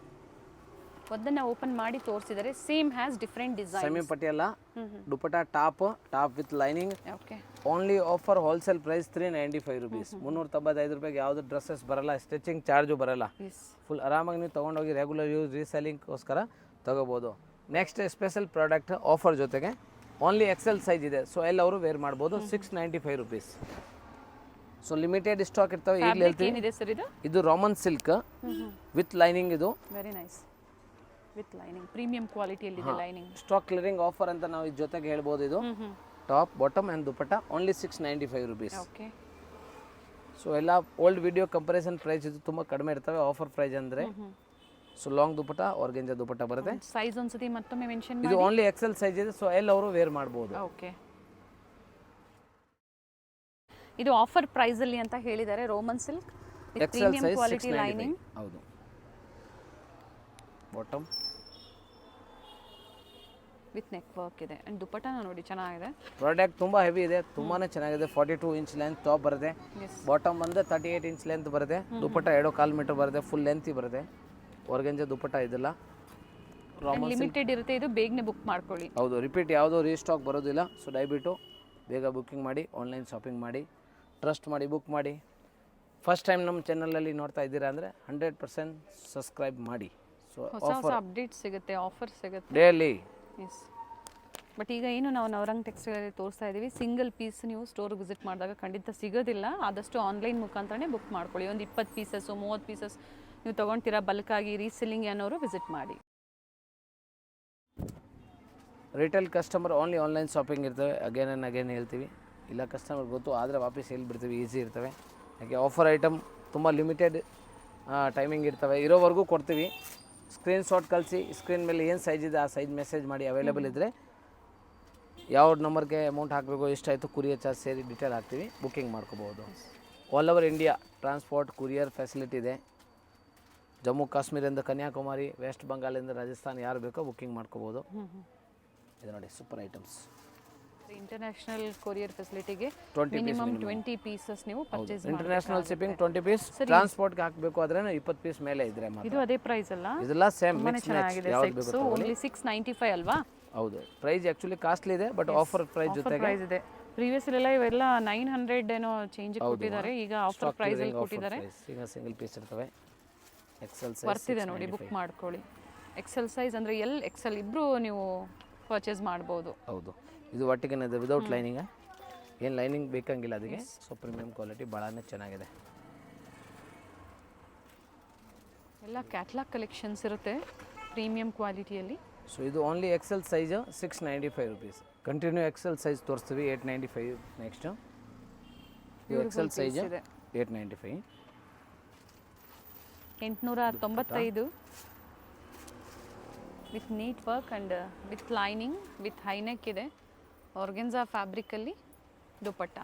ಒಂದನ್ನು ಓಪನ್ ಮಾಡಿ ತೋರಿಸಿದರೆ same has different design. Semi Patiala dupatta top with lining. Okay. Only offer wholesale price 395 rupees. 395 ರೂಪಾಯಿಗೆ ಯಾವುದು ಡ್ರೆಸ್ಸಸ್ ಬರಲ್ಲ, ಸ್ಟಿಚಿಂಗ್ ಚಾರ್ಜು ಬರಲ್ಲ. ಫುಲ್ ಆರಾಮಾಗಿ ನೀವು ತೊಗೊಂಡೋಗಿ ರೆಗ್ಯುಲರ್ ಯೂಸ್ ರೀಸೆಲ್ಲಿಂಗ್ಗೋಸ್ಕರ ತಗೋಬೋದು. ನೆಕ್ಸ್ಟ್ ಸ್ಪೆಷಲ್ ಪ್ರಾಡಕ್ಟ್ ಆಫರ್ ಜೊತೆಗೆ ಓನ್ಲಿ ಎಕ್ಸೆಲ್ ಸೈಜ್ ಇದೆ. ಸೊ ಎಲ್ಲವರು ವೇರ್ ಮಾಡ್ಬೋದು. 695 ರುಪೀಸ್. ಸೊ ಲಿಮಿಟೆಡ್ ಸ್ಟಾಕ್ ಇರ್ತವೆ. ಈಗಲೇ ಹೇಳ್ತೀವಿ ಏನಿದೆ ಸರ್ ಇದು? ಇದು ರಾಮನ್ ಸಿಲ್ಕ್ ವಿತ್ ಲೈನಿಂಗ್. ಇದು very nice with lining, premium ಕ್ವಾಲಿಟಿಯಲ್ಲಿ ಇದೆ ಲೈನಿಂಗ್. ಸ್ಟಾಕ್ ಕ್ಲಿಯರಿಂಗ್ ಆಫರ್ ಅಂತ ನಾವು ಇದ್ರ ಜೊತೆಗೆ ಹೇಳ್ಬೋದು. ಇದು top bottom and dupatta only 695 rupees. Okay. So ಎಲ್ಲ ಓಲ್ಡ್ ವಿಡಿಯೋ ಕಂಪಾರಿಸನ್ ಪ್ರೈಸ್ ಇದು ತುಂಬ ಕಡಿಮೆ ಇರ್ತವೆ. ಆಫರ್ ಪ್ರೈಸ್ ಅಂದರೆ so long dupatta organza dupatta ಬರುತ್ತೆ. ಸೈಜ್ ಒಂದ್ಸತಿ ಮತ್ತೊಮ್ಮೆ ಮೆನ್ಷನ್ ಇದು ಓನ್ಲಿ ಎಕ್ಸೆಲ್ ಸೈಜ್ ಇದೆ. ಸೊ ಎಲ್ಲವರು ವೇರ್ ಮಾಡ್ಬೋದು. ಓಕೆ. ಇದು ಆಫರ್ ಪ್ರೈಸ್ ಅಲ್ಲಿ ಅಂತ ಹೇಳಿದ್ದಾರೆ. Roman silk with XL premium size quality lining. ಹೌದು. ಬಾಟಮ್ ವಿತ್ ನೆಕ್ ವರ್ಕ್ ಇದೆ ಅಂಡ್ ದುಪಟ್ಟಾನ ನೋಡಿ ಚೆನ್ನಾಗಿದೆ. ಪ್ರಾಡಕ್ಟ್ ತುಂಬ ಹೆವಿ ಇದೆ, ತುಂಬಾನೇ ಚೆನ್ನಾಗಿದೆ. 42 ಇಂಚ್ ಲೆಂತ್ ಟಾಪ್ ಬರುತ್ತೆ. ಬಾಟಮ್ ಬಂದು 38 ಇಂಚ್ ಲೆಂತ್ ಬರುತ್ತೆ. ದುಪಟ್ಟಾ 2.25 ಮೀಟರ್ ಬರುತ್ತೆ. ಫುಲ್ ಲೆಂತ್ ಬರುತ್ತೆ. ಆರ್ಗೆಂಜಾ ದುಪಟ್ಟಾ ಇದೆಲ್ಲ ಲಿಮಿಟೆಡ್ ಇರುತ್ತೆ. ಇದು ಬೇಗನೆ ಬುಕ್ ಮಾಡ್ಕೊಳ್ಳಿ. ಹೌದು, ರಿಪೀಟ್ ಯಾವುದೋ ರೀಸ್ಟಾಕ್ ಬರೋದಿಲ್ಲ. ಸೊ ದಯವಿಟ್ಟು ಬೇಗ ಬುಕ್ಕಿಂಗ್ ಮಾಡಿ, ಆನ್ಲೈನ್ ಶಾಪಿಂಗ್ ಮಾಡಿ, ಟ್ರಸ್ಟ್ ಮಾಡಿ ಬುಕ್ ಮಾಡಿ. ಫಸ್ಟ್ ಟೈಮ್ ನಮ್ಮ ಚಾನಲಲ್ಲಿ ನೋಡ್ತಾ ಇದ್ದೀರಾ ಅಂದರೆ 100% ಸಬ್ಸ್ಕ್ರೈಬ್ ಮಾಡಿ. ಸೊ ಹೊಸ ಅಪ್ಡೇಟ್ ಸಿಗುತ್ತೆ, ಆಫರ್ ಸಿಗುತ್ತೆ ಡೈಲಿ. ಎಸ್. ಬಟ್ ಈಗ ಏನು ನಾವು ನವರಂಗ್ ಟೆಕ್ಸ್ಟೈಲಲ್ಲಿ ತೋರಿಸ್ತಾ ಇದ್ದೀವಿ, ಸಿಂಗಲ್ ಪೀಸ್ ನೀವು ಸ್ಟೋರ್ಗೆ ವಿಸಿಟ್ ಮಾಡಿದಾಗ ಖಂಡಿತ ಸಿಗೋದಿಲ್ಲ. ಆದಷ್ಟು ಆನ್ಲೈನ್ ಮುಖಾಂತರನೇ ಬುಕ್ ಮಾಡ್ಕೊಳ್ಳಿ. ಒಂದು 20 ಪೀಸಸ್ಸು 30 ಪೀಸಸ್ ನೀವು ತೊಗೊಳ್ತೀರಾ ಬಲ್ಕಾಗಿ ರೀಸೆಲ್ಲಿಂಗ್ ಅನ್ನೋರು ವಿಸಿಟ್ ಮಾಡಿ. Retail customer only online shopping ಇರ್ತವೆ. ಅಗೇನ್ ಆ್ಯಂಡ್ ಅಗೇನ್ ಹೇಳ್ತೀವಿ, ಇಲ್ಲ ಕಸ್ಟಮರ್ ಗೊತ್ತು ಆದರೆ ವಾಪಸ್ ಹೇಳ್ಬಿಡ್ತೀವಿ, ಈಸಿ ಇರ್ತವೆ. ಯಾಕೆ ಆಫರ್ ಐಟಮ್ ತುಂಬ ಲಿಮಿಟೆಡ್ ಟೈಮಿಂಗ್ ಇರ್ತವೆ, ಇರೋವರೆಗೂ ಕೊಡ್ತೀವಿ. ಸ್ಕ್ರೀನ್ಶಾಟ್ ಕಳಿಸಿ, ಸ್ಕ್ರೀನ್ ಮೇಲೆ ಏನು ಸೈಜ್ ಇದೆ ಆ ಸೈಜ್ ಮೆಸೇಜ್ ಮಾಡಿ. ಅವೈಲೇಬಲ್ ಇದ್ದರೆ ಯಾವ ನಂಬರ್ಗೆ ಅಮೌಂಟ್ ಹಾಕಬೇಕು, ಎಷ್ಟಾಯಿತು ಕುರಿಯರ್ ಚಾರ್ಜ್ ಸೇರಿ ಡೀಟೇಲ್ ಹಾಕ್ತೀವಿ, ಬುಕ್ಕಿಂಗ್ ಮಾಡ್ಕೋಬೋದು. All over India transport courier facility ಇದೆ. ಜಮ್ಮು ಕಾಶ್ಮೀರದಿಂದ ಕನ್ಯಾಕುಮಾರಿ, ವೆಸ್ಟ್ ಬೆಂಗಾಲಿಂದ ರಾಜಸ್ಥಾನ್ ಯಾರು ಬೇಕೋ ಬುಕ್ಕಿಂಗ್ ಮಾಡ್ಕೋಬೋದು. ಇದು ನೋಡಿ ಸೂಪರ್ ಐಟಮ್ಸ್. ಇಂಟರ್ನ್ಯಾಷನಲ್ ಕೊರಿಯರ್ ಫೆಸಿಲಿಟಿಗೆ ಮಿನಿಮಮ್ 20 ಪೀಸಸ್ ನೀವು ಪರ್ಚೇಸ್ ಮಾಡಿ. ಇಂಟರ್ನ್ಯಾಷನಲ್ ಶಿಪ್ಪಿಂಗ್ 20 ಪೀಸ್, ಟ್ರಾನ್ಸ್ಪೋರ್ಟ್ಗೆ ಹಾಕಬೇಕು ಆದರೆ 20 ಪೀಸ್ ಮೇಲೆ ಇದ್ರೆ ಮಾತ್ರ. ಇದು ಅದೇ ಪ್ರೈಸ್ ಅಲ್ಲ? ಇದೆಲ್ಲ ಸೇಮ್ ಮಿಕ್ಸ್ ಚೆನ್ನಾಗಿದೆ. ಸೆಟ್ಸ್ ಓನ್ಲಿ 695 ಅಲ್ವಾ? ಹೌದು, ಪ್ರೈಸ್ ಆಕ್ಚುಲಿ ಕಾಸ್ಟ್ಲಿ ಇದೆ, ಬಟ್ ಆಫರ್ ಪ್ರೈಸ್ ಜೊತೆಗೆ ಪ್ರೈಸ್ ಇದೆ. ಪ್ರೀವಿಯಸ್ ಎಲ್ಲ ಇವೆಲ್ಲ 900 ಏನೋ ಚೇಂಜ್ ಕೊಟ್ಟಿದ್ದಾರೆ, ಈಗ ಆಫರ್ ಪ್ರೈಸ್ ಅಲ್ಲಿ ಕೊಟ್ಟಿದ್ದಾರೆ. ಈಗ ಸಿಂಗಲ್ ಪೀಸ್ ಇರ್ತವೆ. ಎಕ್ಸೆಲ್ ವರ್ತ್ ಇದೆ ನೋಡಿ, ಬುಕ್ ಮಾಡ್ಕೊಳ್ಳಿ. ಎಕ್ಸೆಲ್ ಸೈಜ್ ಅಂದರೆ ಎಲ್ ಎಕ್ಸೆಲ್ ಇಬ್ಬರು ನೀವು ಪರ್ಚೇಸ್ ಮಾಡ್ಬೋದು. ಹೌದು, ಇದು ಒಟ್ಟಿಗೆ ಇದೆ ವಿದೌಟ್ ಲೈನಿಂಗ್. ಏನು ಲೈನಿಂಗ್ ಬೇಕಂಗಿಲ್ಲ ಅದಕ್ಕೆ. ಸೊ ಪ್ರೀಮಿಯಂ ಕ್ವಾಲಿಟಿ ಭಾಳನೇ ಚೆನ್ನಾಗಿದೆ. ಎಲ್ಲ ಕ್ಯಾಟ್ಲಾಗ್ ಕಲೆಕ್ಷನ್ಸ್ ಇರುತ್ತೆ ಪ್ರೀಮಿಯಂ ಕ್ವಾಲಿಟಿಯಲ್ಲಿ. ಸೊ ಇದು only XL size 695 rupees. Continue XL size ತೋರಿಸ್ತೀವಿ. 895 ನೆಕ್ಸ್ಟು. ಇದು XL size 895. 895 with neat work and with lining with high neck ಇದೆ. ಆರ್ಗೆನ್ಜಾ ಫ್ಯಾಬ್ರಿಕಲ್ಲಿ ದುಪಟ್ಟಾ.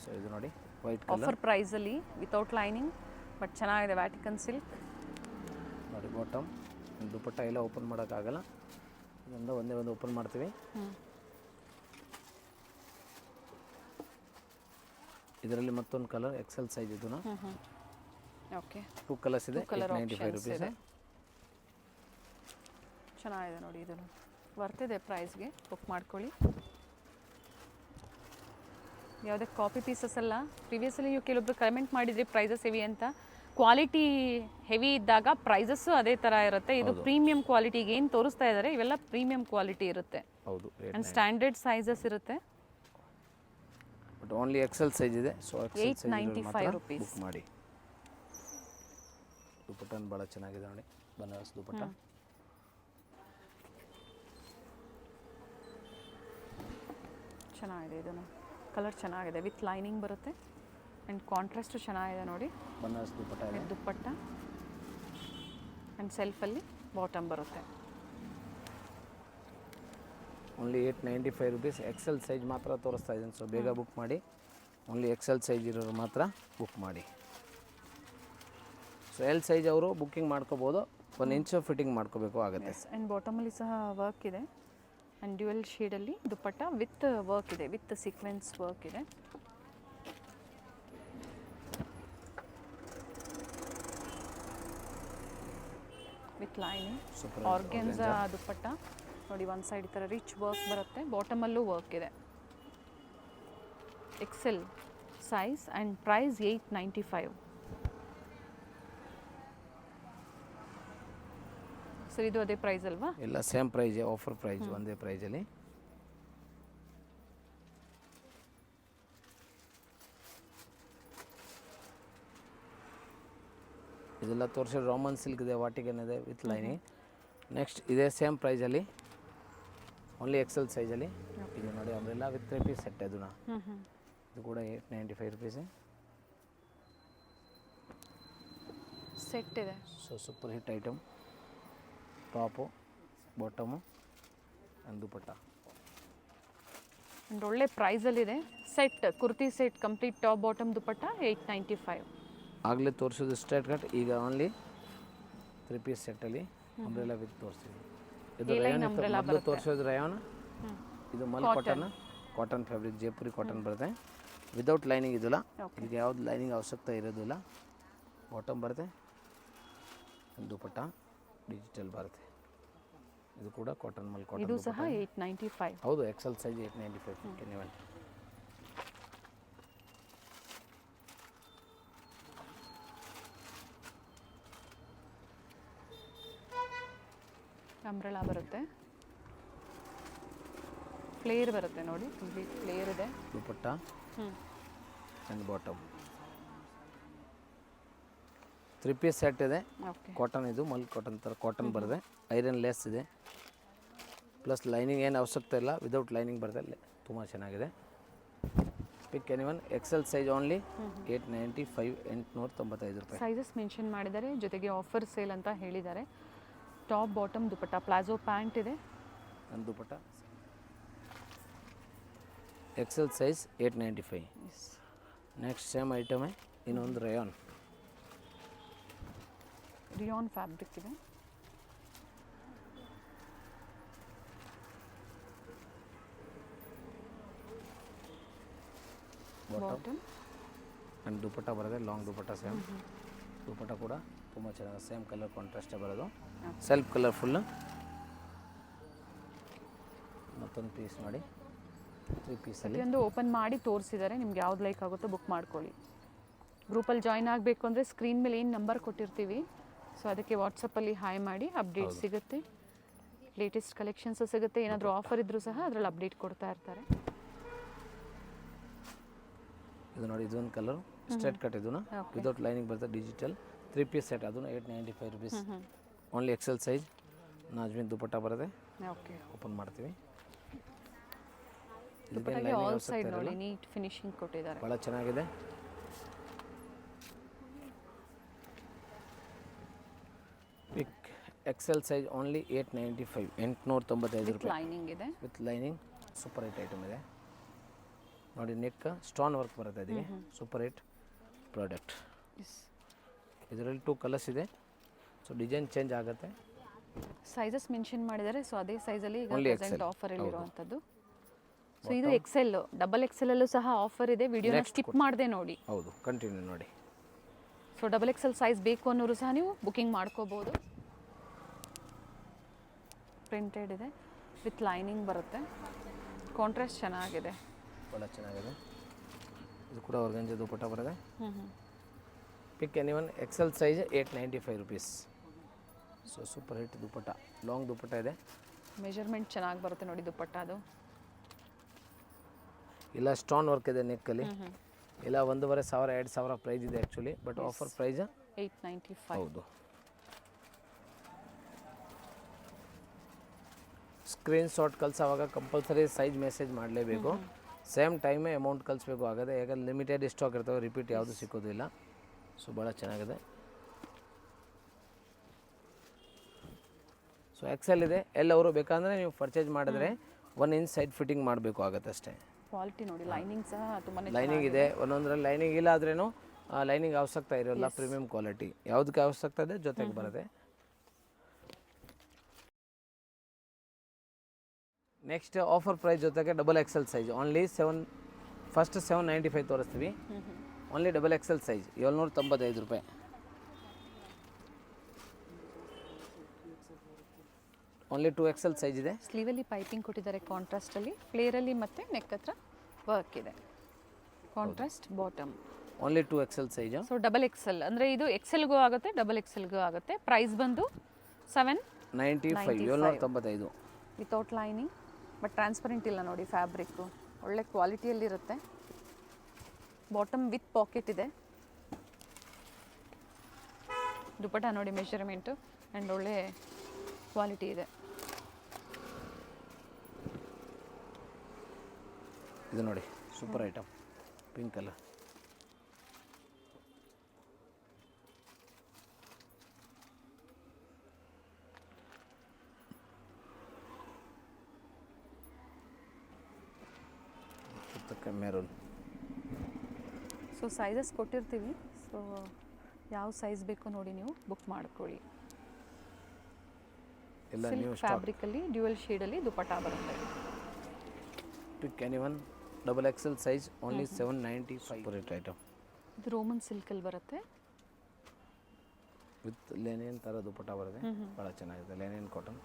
ಸೊ ಇದು ನೋಡಿ ವೈಟ್ ಕಲರ್ ಆಫರ್ ಪ್ರೈಸಲ್ಲಿ ವಿತೌಟ್ ಲೈನಿಂಗ್, ಬಟ್ ಚೆನ್ನಾಗಿದೆ. ವ್ಯಾಟಿಕನ್ ಸಿಲ್ಕ್ ನೋಡಿ. ಬಾಟಮ್ ದುಪಟ್ಟಾ ಎಲ್ಲ ಓಪನ್ ಮಾಡೋಕ್ಕಾಗಲ್ಲ, ಇದರಿಂದ ಒಂದೇ ಒಂದು ಓಪನ್ ಮಾಡ್ತೀವಿ. ಇದರಲ್ಲಿ ಮತ್ತೊಂದು ಕಲರ್ ಎಕ್ಸೆಲ್ ಸೈಜ್. ಇದನ್ನು ಓಕೆ 2 ಕಲರ್ಸ್ ಇದೆ. 895 ರುಪೀಸ್. ಚೆನ್ನಾಗಿದೆ ನೋಡಿ, ಇದು ವರ್ತಿದೆ ಪ್ರೈಸ್ಗೆ. ಬುಕ್ ಮಾಡ್ಕೊಳ್ಳಿ. ಯಾವುದೇ ಕಾಪಿ ಪೀಸಸ್ ಅಲ್ಲ. ಪ್ರಿವಿಯಸ್ಲಿ ನೀವು ಕೆಲವೊಬ್ರು ಕಮೆಂಟ್ ಮಾಡಿದ್ರಿ ಪ್ರೈಸಸ್ ಹೆವಿ ಅಂತ. ಕ್ವಾಲಿಟಿ ಹೆವಿ ಇದ್ದಾಗ ಪ್ರೈಸಸ್ಸು ಅದೇ ಥರ ಇರುತ್ತೆ. ಇದು ಪ್ರೀಮಿಯಂ ಕ್ವಾಲಿಟಿಗೆ ಏನು ತೋರಿಸ್ತಾ ಇದ್ದಾರೆ ಇವೆಲ್ಲ ಪ್ರೀಮಿಯಂ ಕ್ವಾಲಿಟಿ ಇರುತ್ತೆ. ಹೌದು, ಆ್ಯಂಡ್ ಸ್ಟ್ಯಾಂಡರ್ಡ್ ಸೈಜಸ್ ಇರುತ್ತೆ. ಬಟ್ ಓನ್ಲಿ ಎಕ್ಸೆಲ್ ಸೈಜ್ ಇದೆ. ಸೊ 895 ರುಪೀಸ್ ಬುಕ್ ಮಾಡಿ. ದುಪಟ್ಟಾ ಭಾಳ ಚೆನ್ನಾಗಿದೆ ನೋಡಿ, ಬನಾರಸ್ ದುಪಟ್ಟಾ. ಚೆನ್ನಾಗಿದೆ. ಇದನ್ನು ಕಲರ್ ಚೆನ್ನಾಗಿದೆ, ವಿತ್ ಲೈನಿಂಗ್ ಬರುತ್ತೆ ಆ್ಯಂಡ್ ಕಾಂಟ್ರಾಸ್ಟು ಚೆನ್ನಾಗಿದೆ ನೋಡಿ. ಬನಾರಸ್ ದುಪಟ್ಟಾ ಇದೆ. ದುಪಟ್ಟಾ ಆ್ಯಂಡ್ ಸೆಲ್ಫಲ್ಲಿ ಬಾಟಮ್ ಬರುತ್ತೆ. Only 895 rupees. ಎಕ್ಸೆಲ್ ಸೈಜ್ ಮಾತ್ರ ತೋರಿಸ್ತಾ ಇದ್ದೀನಿ. ಸೊ ಬೇಗ ಬುಕ್ ಮಾಡಿ. ಓನ್ಲಿ ಎಕ್ಸೆಲ್ ಸೈಜ್ ಇರೋರು ಮಾತ್ರ ಬುಕ್ ಮಾಡಿ. ಸೊ ಎಲ್ ಸೈಜ್ ಅವರು ಬುಕ್ಕಿಂಗ್ ಮಾಡ್ಕೋಬೋದು. 1 ಇಂಚ್ ಫಿಟ್ಟಿಂಗ್ ಮಾಡ್ಕೋಬೇಕು ಆಗುತ್ತೆ. ಆ್ಯಂಡ್ ಬಾಟಮಲ್ಲಿ ಸಹ ವರ್ಕ್ ಇದೆ ಆ್ಯಂಡ್ ಡ್ಯುಯಲ್ ಶೇಡಲ್ಲಿ ದುಪ್ಪಟ್ಟ ವಿತ್ ವರ್ಕ್ ಇದೆ, ವಿತ್ ಸೀಕ್ವೆನ್ಸ್ ವರ್ಕ್ ಇದೆ. ವಿತ್ ಲೈನಿಂಗ್ ಆರ್ಗೆನ್ಸಾ ದುಪ್ಪಟ್ಟ ನೋಡಿ, ಒಂದು ಸೈಡ್ ಈ ಥರ ರಿಚ್ ವರ್ಕ್ ಬರುತ್ತೆ, ಬಾಟಮಲ್ಲೂ ವರ್ಕ್ ಇದೆ. XL size and price 895. Sir ಇದು ಅದೇ ಪ್ರೈಸ್ ಅಲ್ವಾ? ಇಲ್ಲ, ಸೇಮ್ ಪ್ರೈಸ್, ಆಫರ್ ಪ್ರೈಸ್, ಒಂದೇ ಪ್ರೈಸಲ್ಲಿ. ಇದೆಲ್ಲ ತೋರಿಸಿದ್ರೆ ರೋಮನ್ ಸಿಲ್ಕ್ ಇದೆ, ವಾಟಿಕನ್ ಇದೆ ವಿತ್ ಲೈನಿಂಗ್. ನೆಕ್ಸ್ಟ್ ಇದೇ ಸೇಮ್ ಪ್ರೈಸಲ್ಲಿ, ಓನ್ಲಿ ಎಕ್ಸೆಲ್ ಸೈಜಲ್ಲಿ. ಇದು ನೋಡಿ ಅಂಬ್ರೆಲ್ಲ ವಿತ್ 3 ಪೀಸ್ ಸೆಟ್ ಇದನ್ನ. ಇದು ಕೂಡ 895 ರುಪೀಸ್ ಸೆಟ್ ಇದೆ. So super hit item. Top, bottom and dupatta. And ಒಳ್ಳೆ ಪ್ರೈಸಲ್ಲಿದೆ. Set kurti set complete top bottom dupatta 895. ಆಗಲೇ ತೋರಿಸೋದು ಸ್ಟ್ರೇಟ್ ಕಟ್, ಈಗ ಓನ್ಲಿ 3 ಪೀಸ್ ಸೆಟ್ಟಲ್ಲಿ ಅಂಬ್ರೆಲ್ಲ ವಿತ್ ತೋರಿಸ್ತೀವಿ. ಇದು ರಯಾನ್ ಮೊದಲು ತೋರಿಸೋದು ರಯಾನ್, ಇದು mul cotton fabric, Jaipuri cotton ಬರುತ್ತೆ ವಿದೌಟ್ ಲೈನಿಂಗ್. ಇದಿಲ್ಲ, ಈಗ ಯಾವ್ದು ಲೈನಿಂಗ್ ಅವಶ್ಯಕತೆ ಇರೋದಿಲ್ಲ. ಬಾಟಮ್ ಬರುತ್ತೆ, ದುಪಟ್ಟ ಡಿಜಿಟಲ್ ಬರುತ್ತೆ. ಇದು ಕೂಡ ಕಾಟನ್ ಮಲ್ ಕಾಟನ್. ಇದು ಸಹ 895. ಹೌದು, ಎಕ್ಸೆಲ್ ಸೈಜ್ 895. ನೀವು ಅಂಬ್ರೆಲಾ ಬರುತ್ತೆ, ಫ್ಲೇರ್ ಬರುತ್ತೆ ನೋಡಿ, ಕಂಪ್ಲೀಟ್ ಫ್ಲೇರ್ ಇದೆ. Dupatta and bottom 3 piece set ಇದೆ. ಕಾಟನ್, ಇದು ಮಲ್ ಕಾಟನ್ ಥರ ಕಾಟನ್ ಬರುತ್ತೆ, ಐರನ್ ಲೆಸ್ ಇದೆ, ಪ್ಲಸ್ ಲೈನಿಂಗ್ ಏನು ಅವಶ್ಯಕತೆ ಇಲ್ಲ, ವಿದೌಟ್ ಲೈನಿಂಗ್ ಬರುತ್ತೆ. ತುಂಬ ಚೆನ್ನಾಗಿದೆ. Pick any one. XL size only 895, 895 ರೂಪಾಯಿ. ಸೈಜಸ್ ಮೆನ್ಷನ್ ಮಾಡಿದ್ದಾರೆ, ಜೊತೆಗೆ ಆಫರ್ ಸೇಲ್ ಅಂತ ಹೇಳಿದ್ದಾರೆ. Top bottom dupatta, palazzo pant ಇದೆ and dupatta. XL size 895. Next same ಐಟಮೇ, ಇನ್ನೊಂದು ರಯಾನ್ ಫ್ಯಾಬ್ರಿಕ್ ಇದೆ. ಬಾಟಮ್ ಆ್ಯಂಡ್ ದುಪಟ್ಟ ಬರುತ್ತೆ, ಲಾಂಗ್ ದುಪಟ್ಟ ಸೇಮ್. ದುಪಟ್ಟ ಕೂಡ ತುಂಬ ಚೆನ್ನಾಗಿ ಸೇಮ್ ಕಲರ್ ಕಾಂಟ್ರಾಸ್ಟೇ ಬರೋದು, ಸೆಲ್ಫ್ ಕಲರ್ಫುಲ್. ಮತ್ತೊಂದು ಪೀಸ್ ಮಾಡಿ 3 ಪೀಸಲ್ಲಿ ಒಂದು ಓಪನ್ ಮಾಡಿ ತೋರಿಸಿದ್ದಾರೆ. ನಿಮ್ಗೆ ಯಾವ್ದು ಲೈಕ್ ಆಗುತ್ತೋ ಬುಕ್ ಮಾಡ್ಕೊಳ್ಳಿ. ಗ್ರೂಪಲ್ಲಿ ಜಾಯ್ನ್ ಆಗಬೇಕು ಅಂದರೆ ಸ್ಕ್ರೀನ್ ಮೇಲೆ ಏನು ನಂಬರ್ ಕೊಟ್ಟಿರ್ತೀವಿ, ಸೊ ಅದಕ್ಕೆ ವಾಟ್ಸಪ್ಪಲ್ಲಿ ಹಾಯ್ ಮಾಡಿ, ಅಪ್ಡೇಟ್ ಸಿಗುತ್ತೆ, ಲೇಟೆಸ್ಟ್ ಕಲೆಕ್ಷನ್ಸ್ ಸಿಗುತ್ತೆ. ಏನಾದರೂ ಆಫರ್ ಇದ್ದರೂ ಸಹ ಅದರಲ್ಲಿ ಅಪ್ಡೇಟ್ ಕೊಡ್ತಾ ಇರ್ತಾರೆ. ಇದು ನೋಡಿ, ಇದೊಂದು ಕಲರ್ ಸ್ಟ್ರೇಟ್ ಕಟ್, ಇದನ್ನು ವಿದೌಟ್ ಲೈನಿಂಗ್ ಬರುತ್ತೆ, ಡಿಜಿಟಲ್ 3 ಪೀಸ್ ಸೆಟ್, ಅದನ್ನು 895 rupees. Only XL size. Nazmeen dupatta ಬರುತ್ತೆ. ಓಕೆ, ಓಪನ್ ಮಾಡ್ತೀವಿ. ಆಲ್ ಸೈಡ್ ನೋಡಿ ನೀಟ್ ಫಿನಿಶಿಂಗ್ ಕೊಟ್ಟಿದ್ದಾರೆ, ಭಾಳ ಚೆನ್ನಾಗಿದೆ. ಪಿಕ್ ಎಕ್ಸೆಲ್ ಸೈಜ್ ಓನ್ಲಿ 895, 895 ರೂಪಾಯಿ. ಲೈನಿಂಗ್ ಇದೆ, with lining. Super hit item ಇದೆ ನೋಡಿ. ನೆಕ್ ಸ್ಟೋನ್ ವರ್ಕ್ ಬರುತ್ತೆ, ಅದಕ್ಕೆ ಸೂಪರ್ ಹಿಟ್ ಪ್ರಾಡಕ್ಟ್. ಇದರಲ್ಲಿ 2 ಕಲರ್ಸ್ ಇದೆ, ಸೊ ಡಿಸೈನ್ ಚೇಂಜ್ ಆಗುತ್ತೆ. ಸೈಜಸ್ ಮೆನ್ಷನ್ ಮಾಡಿದ್ದಾರೆ, ಸೊ ಅದೇ ಸೈಜಲ್ಲಿ ಈಗ ಪ್ರೆಸೆಂಟ್ ಆಫರ್ ಇರುವಂಥದ್ದು. ಸೊ ಇದು ಎಕ್ಸೆಲ್, ಡಬಲ್ ಎಕ್ಸೆಲ್ ಅಲ್ಲೂ ಸಹ ಆಫರ್ ಇದೆ. ವಿಡಿಯೋನ ಸ್ಕಿಪ್ ಮಾಡದೆ ನೋಡಿ. ಹೌದು, ಕಂಟಿನ್ಯೂ ನೋಡಿ. ಸೊ ಡಬಲ್ ಎಕ್ಸೆಲ್ ಸೈಜ್ ಬೇಕು ಅನ್ನೋರು ಸಹ ನೀವು ಬುಕಿಂಗ್ ಮಾಡ್ಕೋಬೋದು. ಪ್ರಿಂಟೆಡ್ ಇದೆ, ವಿತ್ ಲೈನಿಂಗ್ ಬರುತ್ತೆ, ಕಾಂಟ್ರಾಸ್ಟ್ ಚೆನ್ನಾಗಿದೆ, ಭಾಳ ಚೆನ್ನಾಗಿದೆ. ಇದು ಕೂಡ ಆರ್ಗಂಜಾ ದುಪಟ್ಟ ಬರುತ್ತೆ. Pick any one. XL size 895 rupees. So super hit dupatta, long dupatta ಇದೆ. ಮೆಜರ್ಮೆಂಟ್ ಚೆನ್ನಾಗಿ ಬರುತ್ತೆ ನೋಡಿ ದುಪಟ್ಟ. ಅದು ಇಲ್ಲ, ಸ್ಟೋನ್ ವರ್ಕ್ ಇದೆ ನೆಕ್ಕಲ್ಲಿ. ಇಲ್ಲ, 1500 2000 ಪ್ರೈಸ್ ಇದೆ ಆ್ಯಕ್ಚುಲಿ, ಬಟ್ ಆಫರ್ ಪ್ರೈಸ್ 895. ಹೌದು. ಸ್ಕ್ರೀನ್ ಶಾಟ್ ಕಳಿಸೋವಾಗ ಕಂಪಲ್ಸರಿ ಸೈಜ್ ಮೆಸೇಜ್ ಮಾಡಲೇಬೇಕು. ಸೇಮ್ ಟೈಮೇ ಅಮೌಂಟ್ ಕಳಿಸ್ಬೇಕು ಆಗೋದು, ಯಾಕಂದ್ರೆ ಲಿಮಿಟೆಡ್ ಸ್ಟಾಕ್ ಇರ್ತವೆ, ರಿಪೀಟ್ ಯಾವುದು ಸಿಕ್ಕೋದಿಲ್ಲ. ಸೊ ಭಾಳ ಚೆನ್ನಾಗಿದೆ. ಸೊ ಎಕ್ಸೆಲ್ ಇದೆ. ಎಲ್ಲವರು ಬೇಕಂದರೆ ನೀವು ಪರ್ಚೇಸ್ ಮಾಡಿದ್ರೆ 1 ಇಂಚ್ ಸೈಡ್ ಫಿಟ್ಟಿಂಗ್ ಮಾಡಬೇಕು ಆಗುತ್ತೆ ಅಷ್ಟೇ. ಕ್ವಾಲಿಟಿ ನೋಡಿ, ಲೈನಿಂಗ್ ಸಹ ತುಂಬಾ ಲೈನಿಂಗ್ ಇದೆ. ಒಂದೊಂದರಲ್ಲಿ ಲೈನಿಂಗ್ ಇಲ್ಲ ಆದ್ರೂ ಲೈನಿಂಗ್ ಅವಶ್ಯಕತೆ ಇರೋಲ್ಲ. ಪ್ರೀಮಿಯಂ ಕ್ವಾಲಿಟಿ ಯಾವುದಕ್ಕೆ ಅವಶ್ಯಕತೆ ಇದೆ ಜೊತೆಗೆ ಬರುತ್ತೆ. ನೆಕ್ಸ್ಟ್ ಆಫರ್ ಪ್ರೈಸ್ ಜೊತೆಗೆ double XL size only first 795 ತೋರಿಸ್ತೀವಿ. ಓನ್ಲಿ ಡಬಲ್ ಎಕ್ಸೆಲ್ ಸೈಜ್ 795 ರೂಪಾಯಿ. ಓನ್ಲಿ 2XL ಸೈಜ್ ಇದೆ. ಸ್ಲೀವಲ್ಲಿ ಪೈಪಿಂಗ್ ಕೊಟ್ಟಿದ್ದಾರೆ ಕಾಂಟ್ರಾಸ್ಟಲ್ಲಿ, ಫ್ಲೇರಲ್ಲಿ ಮತ್ತು ನೆಕ್ ಹತ್ರ ವರ್ಕ್ ಇದೆ. Contrast bottom. Only 2XL size. So double XL ಅಂದರೆ ಇದು ಎಕ್ಸೆಲ್ಗೂ ಆಗುತ್ತೆ, ಡಬಲ್ ಎಕ್ಸೆಲ್ಗೂ ಆಗುತ್ತೆ. ಪ್ರೈಸ್ ಬಂದು 795 ವಿತೌಟ್ ಲೈನಿಂಗ್. ಬಟ್ ಟ್ರಾನ್ಸ್ಪರೆಂಟ್ ಇಲ್ಲ ನೋಡಿ, ಫ್ಯಾಬ್ರಿಕ್ಕು ಒಳ್ಳೆ ಕ್ವಾಲಿಟಿಯಲ್ಲಿರುತ್ತೆ. ಬಾಟಮ್ ವಿತ್ ಪಾಕೆಟ್ ಇದೆ. ದುಪಟ ನೋಡಿ ಮೆಷರ್ಮೆಂಟು ಆ್ಯಂಡ್ ಒಳ್ಳೆ ಕ್ವಾಲಿಟಿ ಇದೆ. ಇದು ನೋಡಿ super item, pink colour. Maroon. So sizes ಕೊಟ್ಟಿರ್ತೀವಿ, ಸೊ ಯಾವ ಸೈಜ್ ಬೇಕು ನೋಡಿ ನೀವು ಬುಕ್ ಮಾಡ್ಕೊಳ್ಳಿ. ಎಲ್ಲ ನ್ಯೂ ಫ್ಯಾಬ್ರಿಕಲ್ಲಿ ಡ್ಯುಯಲ್ ಶೇಡಲ್ಲಿ ದುಪಟ್ಟ ಬರುತ್ತೆ. Pick any one double XL size only 795 rate item. ಇದು ರೋಮನ್ ಸಿಲ್ಕಲ್ಲಿ ಬರುತ್ತೆ ವಿತ್ ಲೆನಿನ್ ಥರ ದುಪಟ್ಟ ಬರುತ್ತೆ. ಭಾಳ ಚೆನ್ನಾಗಿದೆ, linen cotton.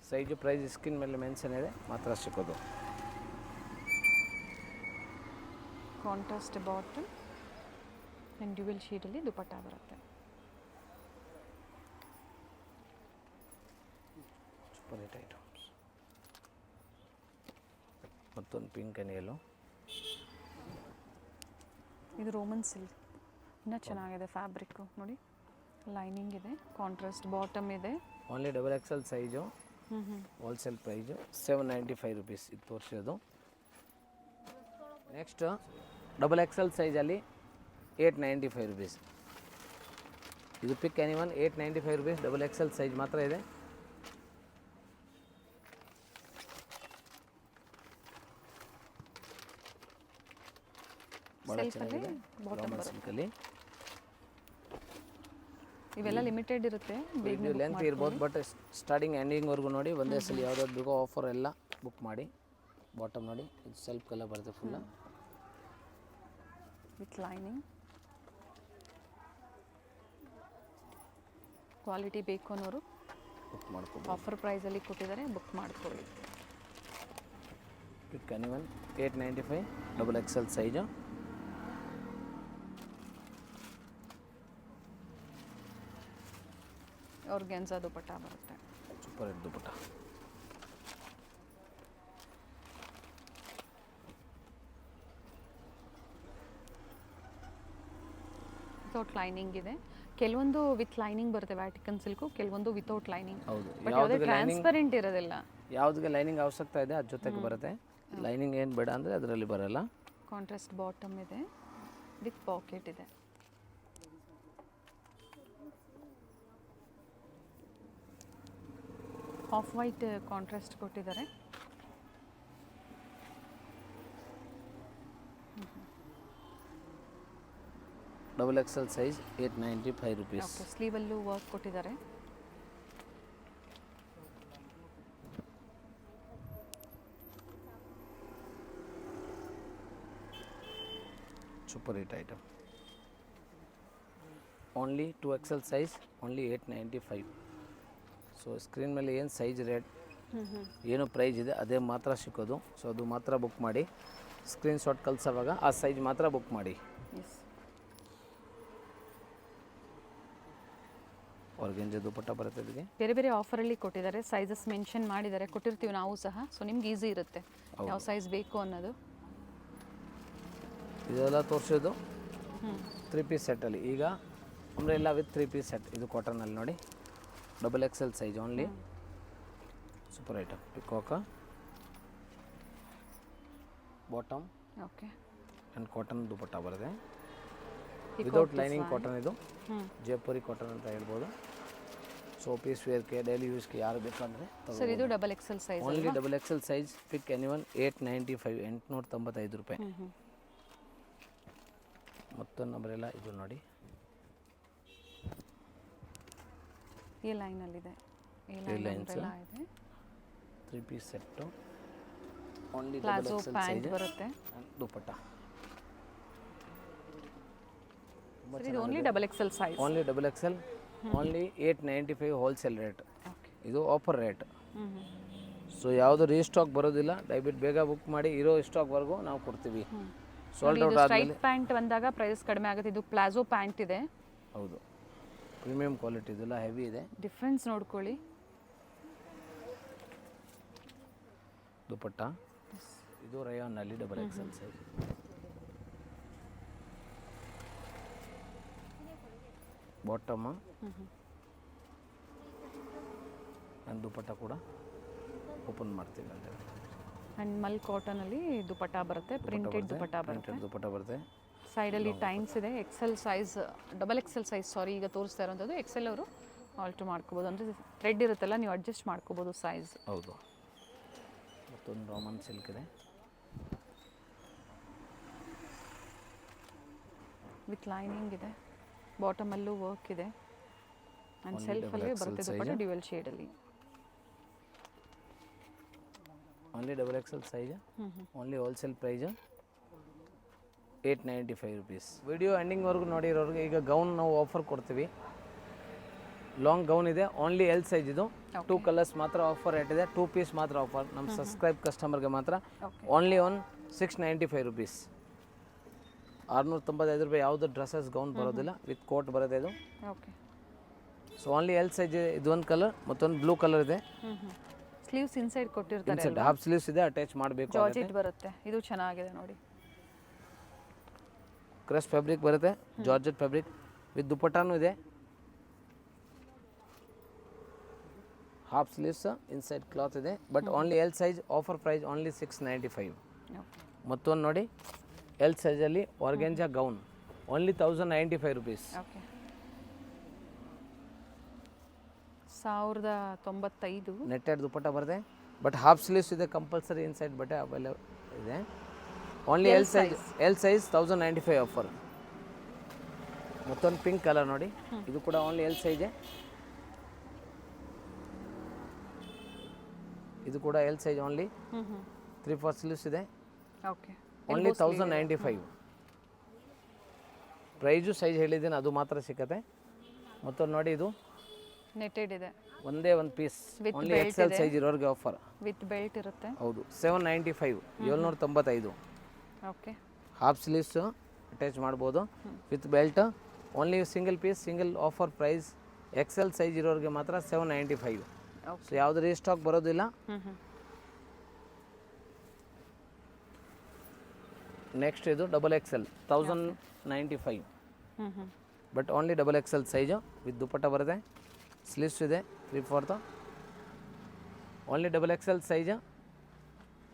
Size price screen ಮೇಲೆ ಮೆನ್ಷನ್ ಇದೆ, ಮಾತ್ರ ಸಿಕ್ಕೋದು. ಕಾಂಟ್ರಾಸ್ಟ್ ಬಾಟಮ್ ಆ್ಯಂಡ್ ಡ್ಯುಯಲ್ ಶೇಡಲ್ಲಿ ದುಪಟ್ಟ ಬರುತ್ತೆ. Super hit items. ಮತ್ತೊಂದು ಪಿಂಕ್ ಆ್ಯಂಡ್ ಯೆಲ್ಲೋ. ಇದು ರೋಮನ್ ಸಿಲ್ಕ್, ಇನ್ನೂ ಚೆನ್ನಾಗಿದೆ ಫ್ಯಾಬ್ರಿಕ್ಕು ನೋಡಿ. ಲೈನಿಂಗ್ ಇದೆ, ಕಾಂಟ್ರಾಸ್ಟ್ ಬಾಟಮ್ ಇದೆ. Only double XL size. Wholesale price 795 rupees ಇದು ತೋರಿಸೋದು. ನೆಕ್ಸ್ಟ್ ಡಬಲ್ ಎಕ್ಸೆಲ್ ಸೈಜಲ್ಲಿ 895 ರುಪೀಸ್. ಇದು pick any one 895 rupees. Double XL size ಮಾತ್ರ ಇದೆ. ಭಾಳ ಚೆನ್ನಾಗಿದೆ, ರೋಮನ್ ಸಿಲ್ಕಲ್ಲಿ. ಇವೆಲ್ಲ ಲಿಮಿಟೆಡ್ ಇರುತ್ತೆ, ವಿಡಿಯೋ ಲೆಂತ್ ಇರ್ಬೋದು, ಬಟ್ ಸ್ಟಾರ್ಟಿಂಗ್ ಎಂಡಿಂಗ್ವರೆಗೂ ನೋಡಿ. ಒಂದೇ ಸಲ ಯಾವ್ದಾದ್ರು ಬೇಕೋ ಆಫರ್ ಎಲ್ಲ ಬುಕ್ ಮಾಡಿ. ಬಾಟಮ್ ನೋಡಿ, ಇದು ಸೆಲ್ಫ್ ಕಲರ್ ಬರುತ್ತೆ ಫುಲ್ಲ ವಿತ್ ಲೈನಿಂಗ್. ಕ್ವಾಲಿಟಿ ಬೇಕು ಅನ್ನೋರು ಬುಕ್ ಮಾಡ್ಕೋಬೋದು. ಆಫರ್ ಪ್ರೈಸಲ್ಲಿ ಕೊಟ್ಟಿದ್ದಾರೆ, ಬುಕ್ ಮಾಡ್ಕೊಳ್ಳಿ. Pick any one 895 double XL size. Organza dupatta ಬರುತ್ತೆ. Super hit dupatta. Without lining ಇದೆ. ಕೆಲವೊಂದು ವಿತ್ ಲೈನಿಂಗ್ ಬರುತ್ತೆ ವ್ಯಾಟಿಕನ್ ಸಿಲ್ಕು, ಕೆಲವೊಂದು ವಿತೌಟ್ ಲೈನಿಂಗ್. ಹೌದು, ಬಟ್ ಯಾವುದೇ ಟ್ರಾನ್ಸ್ಪರೆಂಟ್ ಇರೋದಿಲ್ಲ. ಯಾವುದಕ್ಕೆ ಲೈನಿಂಗ್ ಅವಶ್ಯಕತೆ ಇದೆ ಅದ್ರ ಜೊತೆಗೆ ಬರುತ್ತೆ. ಲೈನಿಂಗ್ ಏನು ಬೇಡ ಅಂದರೆ ಅದರಲ್ಲಿ ಬರಲ್ಲ. ಕಾಂಟ್ರಾಸ್ಟ್ ಬಾಟಮ್ ಇದೆ, ವಿತ್ ಪಾಕೆಟ್ ಇದೆ. ಆಫ್ ವೈಟ್ ಕಾಂಟ್ರಾಸ್ಟ್ ಕೊಟ್ಟಿದ್ದಾರೆ. Double XL size 895 rupees. ಸ್ಲೀವಲ್ಲೂ ವರ್ಕ್ ಕೊಟ್ಟಿದ್ದಾರೆ. Super hit item. Only 2XL size only 895. So screen ಮೇಲೆ ಏನು ಸೈಜ್ ರೇಟ್ ಏನು ಪ್ರೈಸ್ ಇದೆ ಅದೇ ಮಾತ್ರ ಸಿಕ್ಕೋದು. ಸೊ ಅದು ಮಾತ್ರ ಬುಕ್ ಮಾಡಿ. ಸ್ಕ್ರೀನ್ ಶಾಟ್ ಕಳಿಸೋವಾಗ ಆ ಸೈಜ್ ಮಾತ್ರ ಬುಕ್ ಮಾಡಿ. ಆರ್ಗೆಂಜಾ ದುಪಟ್ಟ ಬರುತ್ತೆ. ಇದಕ್ಕೆ ಬೇರೆ ಬೇರೆ ಆಫರಲ್ಲಿ ಕೊಟ್ಟಿದ್ದಾರೆ, ಸೈಜಸ್ ಮೆನ್ಷನ್ ಮಾಡಿದ್ದಾರೆ, ಕೊಟ್ಟಿರ್ತೀವಿ ನಾವು ಸಹ. ಸೊ ನಿಮ್ಗೆ ಈಸಿ ಇರುತ್ತೆ ಯಾವ ಸೈಜ್ ಬೇಕು ಅನ್ನೋದು. ಇದೆಲ್ಲ ತೋರಿಸೋದು 3 ಪೀಸ್ ಸೆಟ್ಟಲ್ಲಿ. ಈಗ ಅಂಬ್ರೆಲ್ಲಾ ವಿತ್ 3 ಪೀಸ್ ಸೆಟ್. ಇದು ಕಾಟನಲ್ಲಿ ನೋಡಿ, double XL size only. Super item. Peacock bottom okay and cotton dupatta ಬರುತ್ತೆ. Without lining cotton. ಇದು ಜೈಪುರಿ ಕಾಟನ್ ಅಂತ ಹೇಳ್ಬೋದು. ಸೊ ಪೀಸ್ ವೇರ್ಗೆ ಡೈಲಿ ಯೂಸ್ಗೆ ಯಾರು ಬೇಕಂದರೆ ಸರ್. ಇದು double XL size. Only double XL size. Pick any one 895 895 ರೂಪಾಯಿ. ಮತ್ತೊಂದು ನಂಬರೆಲ್ಲ ಇದು ನೋಡಿ, ಈ ಲೈನಲ್ಲಿದೆ. ಲೈನ್ಸ್ ಎಲ್ಲ ಇದೆ 3 piece set only palazzo pant ಬರುತ್ತೆ ದುಪಟ್ಟ ಸರ್ ಇದು only XXL size only XXL only 895 wholesale rate okay ಇದು ಆಫರ್ ರೇಟ್ ಸೊ ಯಾವುದು ರೀಸ್ಟಾಕ್ ಬರೋದಿಲ್ಲ ದಯವಿಟ್ಟು ಬೇಗ ಬುಕ್ ಮಾಡಿ ಇರೋ ಸ್ಟಾಕ್ವರೆಗೂ ನಾವು ಕೊಡ್ತೀವಿ ಸೋಲ್ಡ್ ಔಟ್ ಆದಮೇಲೆ ಸ್ಟ್ರೈಟ್ ಪ್ಯಾಂಟ್ ಬಂದಾಗ ಪ್ರೈಸ್ ಕಡಿಮೆ ಆಗುತ್ತೆ ಇದು ಪ್ಲಾಜೋ ಪ್ಯಾಂಟ್ ಇದೆ ಹೌದು ಪ್ರೀಮಿಯಂ ಕ್ವಾಲಿಟಿ ಇದೆಲ್ಲ ಹೆವಿ ಇದೆ ಡಿಫ್ರೆನ್ಸ್ ನೋಡ್ಕೊಳ್ಳಿ ದುಪಟ್ಟ ಇದು ರಯಾನ್ನಲ್ಲಿ XXL size bottom and dupatta ಕೂಡ ಓಪನ್ ಮಾಡ್ತೀವಿ ಅಂತ ಆ್ಯಂಡ್ ಮಲ್ ಕಾಟನಲ್ಲಿ ದುಪಟ್ಟ ಬರುತ್ತೆ ಪ್ರಿಂಟೆಡ್ ದುಪಟ್ಟ ಬರುತ್ತೆ ಪ್ರಿಂಟೆಡ್ ದುಪಟ್ಟ ಬರುತ್ತೆ ಸೈಡಲ್ಲಿ ಟೈಮ್ಸ್ ಇದೆ XL ಸೈಜ್ XXL ಸೈಜ್ ಸಾರಿ ಈಗ ತೋರಿಸ್ತಾ ಇರೋಂಥದ್ದು XL ಅವರು ಆಲ್ಟರ್ ಮಾಡ್ಕೋಬೋದು ಅಂದರೆ ಥ್ರೆಡ್ ಇರುತ್ತಲ್ಲ ನೀವು ಅಡ್ಜಸ್ಟ್ ಮಾಡ್ಕೋಬೋದು ಸೈಜ್ ಹೌದು ಮತ್ತೊಂದು ರಾಮನ್ ಸಿಲ್ಕ್ ಇದೆ ವಿತ್ ಲೈನಿಂಗ್ ಇದೆ ಬಾಟಮಲ್ಲೂ ವರ್ಕ್ ಇದೆ ಆ್ಯಂಡ್ ಸೆಲ್ಫಲ್ಲೇ ಬರುತ್ತೆ ದುಪಟ್ಟ ಡ್ಯುಯಲ್ ಶೇಡಲ್ಲಿ only XXL size only wholesale price 895 rupees video ಎಂಡಿಂಗ್ವರೆಗೂ ನೋಡಿರೋರಿಗೆ ಈಗ ಗೌನ್ ನಾವು ಆಫರ್ ಕೊಡ್ತೀವಿ ಲಾಂಗ್ ಗೌನ್ ಇದೆ ಓನ್ಲಿ L ಸೈಜ್ ಇದು 2 ಕಲರ್ಸ್ ಮಾತ್ರ ಆಫರ್ ರೇಟ್ ಇದೆ 2 ಪೀಸ್ ಮಾತ್ರ ಆಫರ್ ನಮ್ಮ ಸಬ್ಸ್ಕ್ರೈಬ್ ಕಸ್ಟಮರ್ಗೆ ಮಾತ್ರ ಓನ್ಲಿ 695 ರುಪೀಸ್ 695 ರೂಪಾಯಿ ಯಾವುದು ಡ್ರೆಸ್ಸಸ್ ಗೌನ್ ಬರೋದಿಲ್ಲ ವಿತ್ ಕೋಟ್ ಬರುತ್ತೆ ಇದು okay so only L size ಇದೊಂದು ಕಲರ್ ಮತ್ತೊಂದು ಬ್ಲೂ ಕಲರ್ ಇದೆ ಸ್ಲೀವ್ಸ್ ಇನ್ಸೈಡ್ ಕೊಟ್ಟಿರ್ತಾರೆ ಇನ್ಸೈಡ್ ಹಾಫ್ ಸ್ಲೀವ್ಸ್ ಇದೆ ಅಟ್ಯಾಚ್ ಮಾಡಬೇಕು ಜಾರ್ಜೆಟ್ ಬರುತ್ತೆ ಇದು ಚೆನ್ನಾಗಿದೆ ನೋಡಿ ಕ್ರಶ್ ಫ್ಯಾಬ್ರಿಕ್ ಬರುತ್ತೆ ಜಾರ್ಜೆಟ್ ಫ್ಯಾಬ್ರಿಕ್ ವಿತ್ ದುಪಟ್ಟಾನು ಇದೆ ಹಾಫ್ ಸ್ಲೀವ್ಸ್ ಇನ್ಸೈಡ್ ಕ್ಲಾತ್ ಇದೆ but only L size offer price only 695 ಮತ್ತೊಂದು ನೋಡಿ L ಸೈಜಲ್ಲಿ organza gown only 1095 rupees okay 1095 netted dupatta ಬರುತ್ತೆ ಬಟ್ ಹಾಫ್ ಸ್ಲೀವ್ಸ್ ಇದೆ ಕಂಪಲ್ಸರಿ ಇನ್ಸೈಡ್ ಬಟ್ಟೆ ಅವೈಲೇಬಲ್ ಇದೆ ಓನ್ಲಿ L ಸೈಜ್ 1095 ಆಫರ್ ಮತ್ತೊಂದು ಪಿಂಕ್ ಕಲರ್ ನೋಡಿ ಇದು ಕೂಡ ಓನ್ಲಿ L ಸೈಜ್ ಇದು ಕೂಡ L ಸೈಜ್ ಓನ್ಲಿ 3/4 ಸ್ಲೀವ್ಸ್ ಇದೆ ಓಕೆ ಓನ್ಲಿ 1095 ಪ್ರೈಸು ಸೈಜ್ ಹೇಳಿದ್ದೀನಿ ಅದು ಮಾತ್ರ ಸಿಕ್ಕತ್ತೆ ಮತ್ತೊಂದು ನೋಡಿ ಇದು ನೆಟೆಡ್ ಇದೆ ಒಂದೇ ಒಂದು ಪೀಸ್ ಓನ್ಲಿ XL ಸೈಜ್ ಇರೋರಿಗೆ ಆಫರ್ ವಿತ್ ಬೆಲ್ಟ್ ಇರುತ್ತೆ ಹೌದು 795 ಓಕೆ ಹಾಫ್ ಸ್ಲೀವ್ಸ್ ಅಟ್ಯಾಚ್ ಮಾಡ್ಬೋದು with belt only single piece single offer price XL size ಇರೋರಿಗೆ ಮಾತ್ರ 795 ಸೊ ಯಾವುದು ರೀಸ್ಟಾಕ್ ಬರೋದಿಲ್ಲ ನೆಕ್ಸ್ಟ್ ಇದು XXL 1095 but only XXL size with dupatta ಬರುತ್ತೆ ಸ್ಲೀವ್ಸ್ ಇದೆ 3/4 only XXL size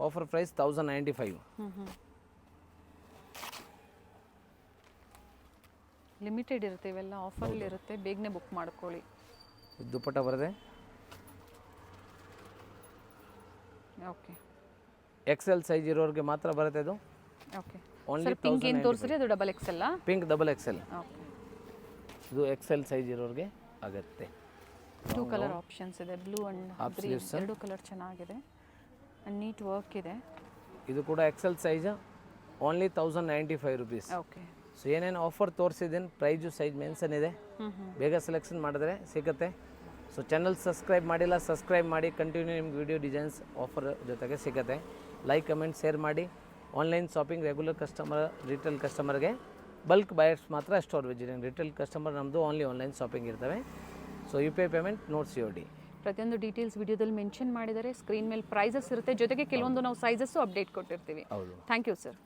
offer price 1095 limited ಇರುತ್ತೆ ಇವೆಲ್ಲ ಆಫರಲ್ಲಿ ಇರುತ್ತೆ ಬೇಗನೆ ಬುಕ್ ಮಾಡ್ಕೊಳ್ಳಿ ವಿತ್ ದುಪಟ್ಟ ಬರುತ್ತೆ ಓಕೆ XL ಸೈಜ್ ಇರೋರಿಗೆ ಮಾತ್ರ ಬರುತ್ತೆ ಇದು ಓಕೆ ಓನ್ಲಿ ಪಿಂಕ್ ಏನು ತೋರಿಸ್ರಿ ಅದು XXL ಪಿಂಕ್ XXL ಓಕೆ ಇದು XL ಸೈಜ್ ಇರೋರಿಗೆ ಆಗುತ್ತೆ 2 ಕಲರ್ ಆಪ್ಷನ್ಸ್ ಇದೆ ಬ್ಲೂ ಅಂಡ್ ಗ್ರೀನ್ ಎರಡು ಕಲರ್ ಚೆನ್ನಾಗಿದೆ ಅಂಡ್ ನೀಟ್ ವರ್ಕ್ ಇದೆ ಇದು ಕೂಡ XL size only 1095 rupees okay so ಏನೇನು ಆಫರ್ ತೋರಿಸಿದ್ದೀನಿ ಪ್ರೈಸು ಸೈಜ್ ಮೆನ್ಷನ್ ಇದೆ ಬೇಗ ಸೆಲೆಕ್ಷನ್ ಮಾಡಿದ್ರೆ ಸಿಗುತ್ತೆ ಸೊ ಚಾನಲ್ ಸಬ್ಸ್ಕ್ರೈಬ್ ಮಾಡಿಲ್ಲ ಸಬ್ಸ್ಕ್ರೈಬ್ ಮಾಡಿ ಕಂಟಿನ್ಯೂ ನಿಮ್ಗೆ ವಿಡಿಯೋ ಡಿಸೈನ್ಸ್ ಆಫರ್ ಜೊತೆಗೆ ಸಿಗುತ್ತೆ ಲೈಕ್ ಕಮೆಂಟ್ ಶೇರ್ ಮಾಡಿ online shopping regular customer retail ಕಸ್ಟಮರ್ಗೆ ಬಲ್ಕ್ ಬಯರ್ಸ್ ಮಾತ್ರ ಸ್ಟೋರ್ ವಿಸಿಟಿಂಗ್ ರಿಟೇಲ್ ಕಸ್ಟಮರ್ ನಮ್ಮದು ಓನ್ಲಿ ಆನ್ಲೈನ್ ಶಾಪಿಂಗ್ ಇರ್ತವೆ so UPI payment note COD ಪ್ರತಿಯೊಂದು ಡೀಟೇಲ್ಸ್ ವಿಡಿಯೋದಲ್ಲಿ ಮೆನ್ಷನ್ ಮಾಡಿದರೆ ಸ್ಕ್ರೀನ್ ಮೇಲೆ ಪ್ರೈಸಸ್ ಇರುತ್ತೆ ಜೊತೆಗೆ ಕೆಲವೊಂದು ನಾವು ಸೈಜಸ್ಸು ಅಪ್ಡೇಟ್ ಕೊಟ್ಟಿರ್ತೀವಿ ಹೌದು ಥ್ಯಾಂಕ್ ಯು ಸರ್